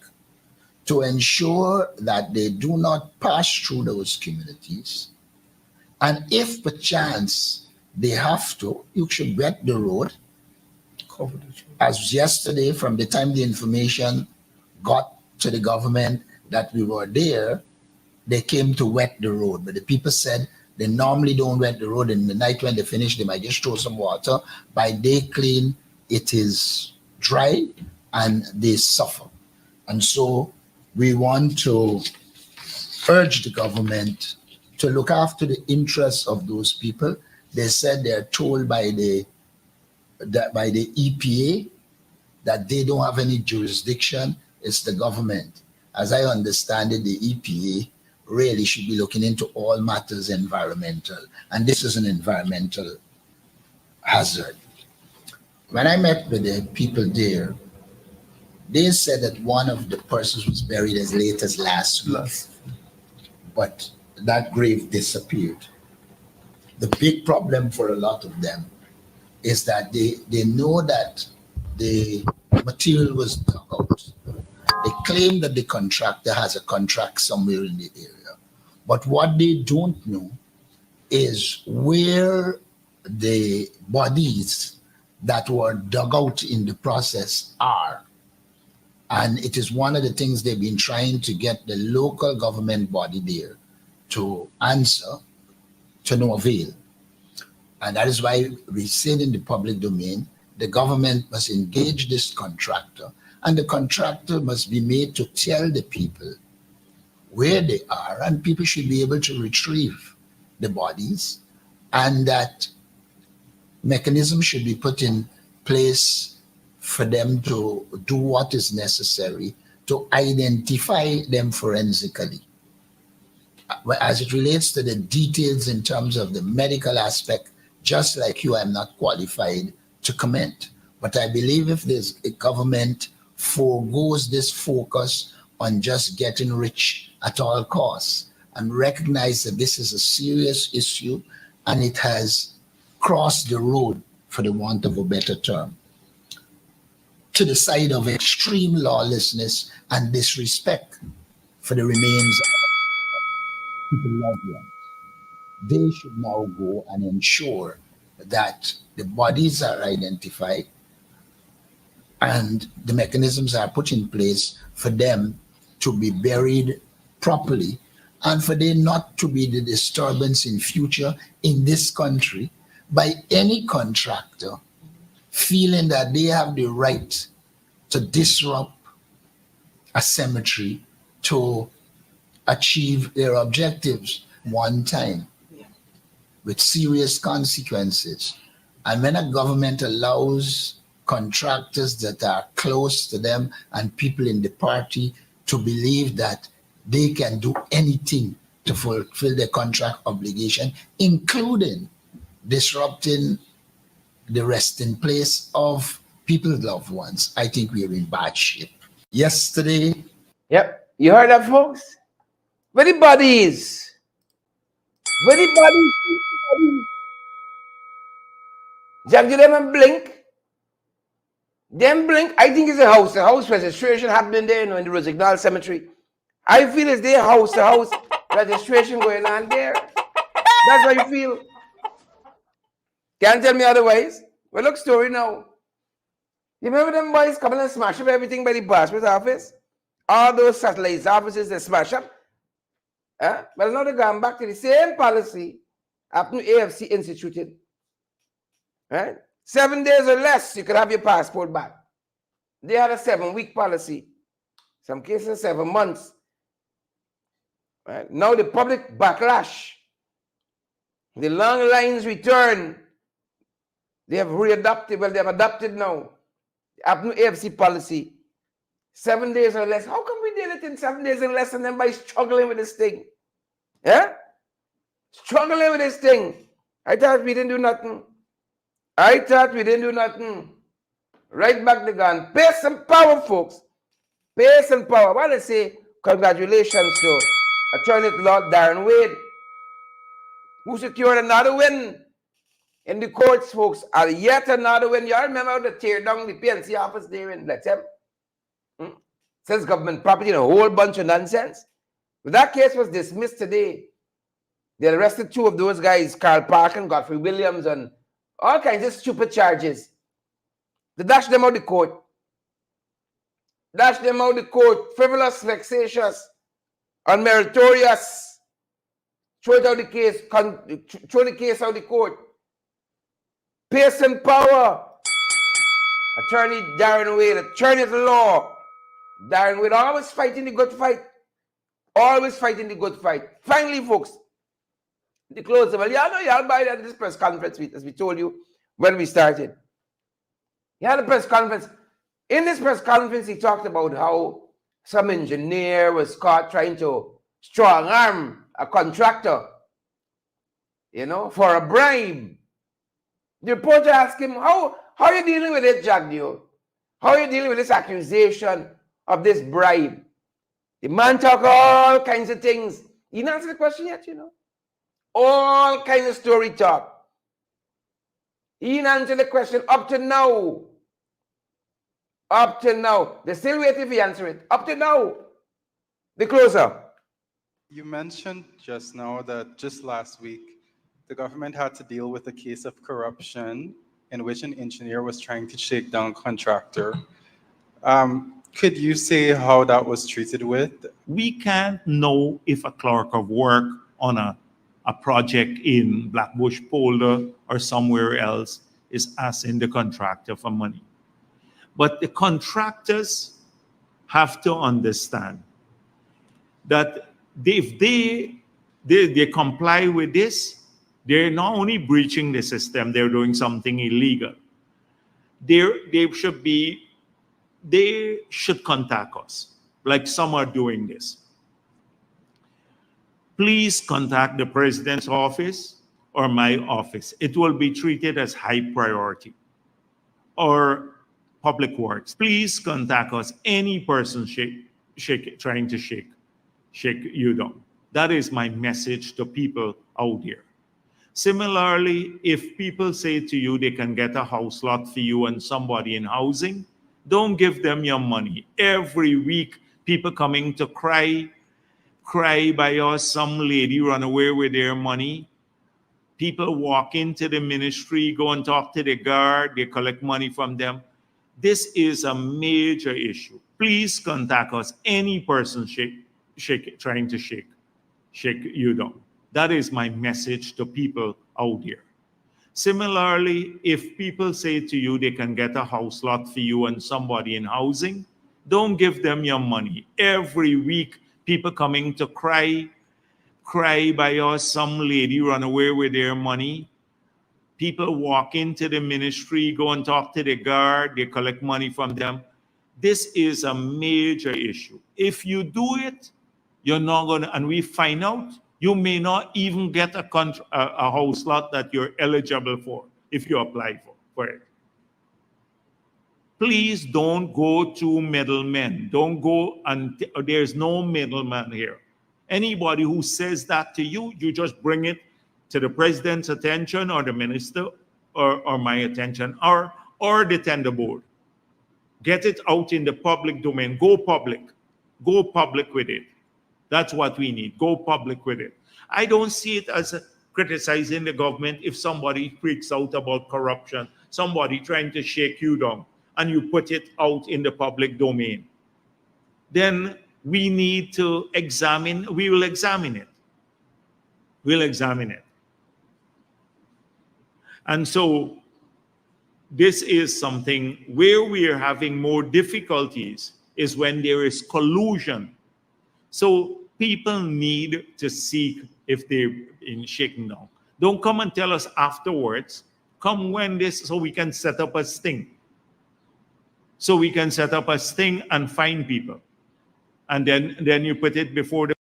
to ensure that they do not pass through those communities. And if perchance they have to, you should wet the road. As yesterday, from the time the information got to the government that we were there, they came to wet the road. But the people said they normally don't wet the road. In the night when they finish, they might just throw some water. By day clean, it is dry and they suffer. And so we want to urge the government to look after the interests of those people. They said they're told by the EPA that they don't have any jurisdiction. It's the government. As I understand it, the EPA really should be looking into all matters environmental. And this is an environmental hazard. When I met with the people there, they said that one of the persons was buried as late as last week. But that grave disappeared. The big problem for a lot of them is that they know that the material was dug out. They claim that the contractor has a contract somewhere in the area. But what they don't know is where the bodies that were dug out in the process are. And it is one of the things they've been trying to get the local government body there to answer, to no avail. And that is why we said in the public domain, the government must engage this contractor, and the contractor must be made to tell the people where they are, and people should be able to retrieve the bodies, and that mechanism should be put in place for them to do what is necessary to identify them forensically. As it relates to the details in terms of the medical aspect, just like you, I'm not qualified to comment. But I believe if there's a government foregoes this focus on just getting rich at all costs, and recognize that this is a serious issue and it has crossed the road, for the want of a better term, to the side of extreme lawlessness and disrespect for the remains of people loved ones. They should now go and ensure that the bodies are identified and the mechanisms are put in place for them to be buried properly and for there not to be the disturbance in future in this country by any contractor feeling that they have the right to disrupt a cemetery to achieve their objectives one time with serious consequences. And when a government allows contractors that are close to them and people in the party to believe that they can do anything to fulfill their contract obligation, including disrupting the resting place of people's loved ones, I think we're in bad shape. Yesterday. Yep. You heard that, folks? Where the bodies? Where the bodies? Jack, do them and blink? Them blink. I think it's a house. The house registration happening there, in the Rosignol Cemetery. I feel it's their house, the house registration going on there. That's how you feel. Can't tell me otherwise. Well, look, story now. You remember them boys coming and smash up everything by the passport office? All those satellite offices they smash up. Well, now they're going back to the same policy after AFC instituted. Right? 7 days or less, you could have your passport back. They had a 7-week policy. Some cases 7 months. Right? Now the public backlash. The long lines return. They have readopted. Well, they have adopted now. The AFC policy. 7 days or less. How come we did it in 7 days and less and then by struggling with this thing? Yeah? Struggling with this thing. I thought we didn't do nothing. Right back the gun. Pace and power, folks. Pace and power. Well, let's say congratulations to Attorney at Law Darren Wade, who secured another win in the courts, folks. And yet another win. You all remember how they tear down the PLC office there in Lethem? Says government property and a whole bunch of nonsense. But that case was dismissed today. They arrested 2 of those guys, Carl Park and Godfrey Williams, and all kinds of stupid charges. They dash them out the court. Frivolous, vexatious, unmeritorious. Throw it out the case. Throw the case out the court. Pace and power. Attorney Darren Wade, attorney at law. Darren Wade, always fighting the good fight. Finally, folks, the closer. Well, y'all buy that at this press conference, as we told you when we started. He had a press conference. In this press conference, he talked about how some engineer was caught trying to strong arm a contractor, for a bribe. The reporter asked him, how are you dealing with it, Jack Dio? How are you dealing with this accusation of this bribe? The man talked all kinds of things. He didn't answer the question yet, All kinds of story talk. He didn't answer the question up to now. They're still waiting for you to answer it. Up to now. The closer. You mentioned just now that just last week, the government had to deal with a case of corruption in which an engineer was trying to shake down a contractor. Could you say how that was treated with? We can't know if a clerk of work on a project in Blackbush Polder or somewhere else is asking the contractor for money. But the contractors have to understand that if they comply with this, they're not only breaching the system, they're doing something illegal. They should contact us, like some are doing this. Please contact the president's office or my office. It will be treated as high priority. Or Public Works. Please contact us. Any person trying to shake you down. That is my message to people out there. Similarly, if people say to you they can get a house lot for you and somebody in housing, don't give them your money. Every week, people coming to cry by us, some lady run away with their money. People walk into the ministry, go and talk to the guard, they collect money from them. This is a major issue. Please contact us. Any person trying to shake you down. That is my message to people out there. Similarly, if people say to you they can get a house lot for you and somebody in housing, don't give them your money. Every week, people coming to cry by us, some lady run away with their money. People walk into the ministry, go and talk to the guard, they collect money from them. This is a major issue. If you do it, you're not going to, and we find out, you may not even get a house lot that you're eligible for if you apply for it. Please don't go to middlemen. Don't go, and there's no middleman here. Anybody who says that to you, you just bring it to the president's attention or the minister or my attention or the tender board. Get it out in the public domain. Go public. Go public with it. That's what we need. Go public with it. I don't see it as criticizing the government if somebody freaks out about corruption, somebody trying to shake you down, and you put it out in the public domain. Then we need to examine, we will examine it. We'll examine it. And so this is something where we are having more difficulties is when there is collusion. So people need to seek if they're in shaking down. Don't come and tell us afterwards. Come when this, so we can set up a sting. So we can set up a sting and find people. And then you put it before the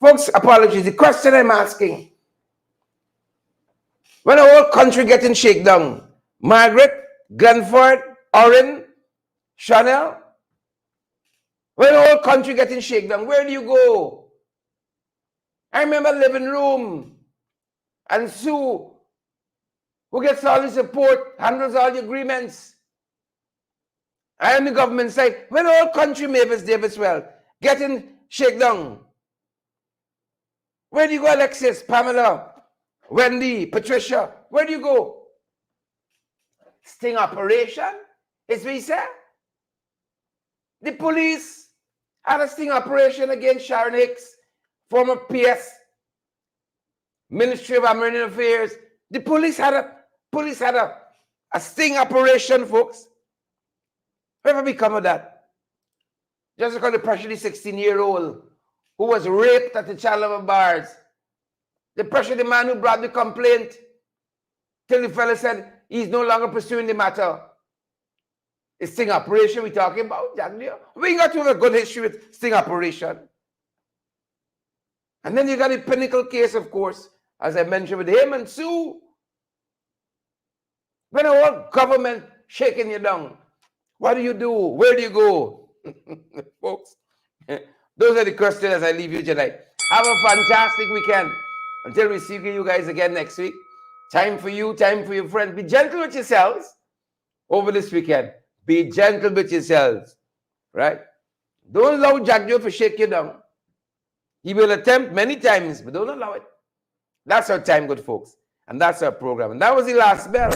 Folks, apologies. The question I'm asking, when the whole country getting shaken down, Margaret, Glenford, Orrin, Chanel, when the whole country getting shaken down, where do you go? I remember living room and Sue, who gets all the support, handles all the agreements. And the government side, when the whole country, Mavis Davis, well, getting shaken down. Where do you go, Alexis, Pamela, Wendy, Patricia? Where do you go? Sting operation, is what he said. The police had a sting operation against Sharon Hicks, former PS, Ministry of American Affairs. The police had a sting operation, folks. Whatever become of that? Just because the pressure the 16-year-old who was raped at the Chandler Bars. The pressure the man who brought the complaint till the fella said he's no longer pursuing the matter. The sting operation we talking about, Jack. We got to have a good history with sting operation. And then you got the pinnacle case, of course, as I mentioned with him and Sue. When the whole government shaking you down, what do you do? Where do you go? Folks, those are the questions as I leave you tonight. Have a fantastic weekend. Until we see you guys again next week. Time for you, time for your friends. Be gentle with yourselves over this weekend. Be gentle with yourselves. Right? Don't allow Jack Joe to shake you down. He will attempt many times, but don't allow it. That's our time, good folks. And that's our program. And that was the last bell.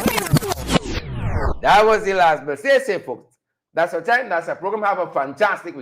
That was the last bell. Stay safe, folks. That's our time. That's our program. Have a fantastic week.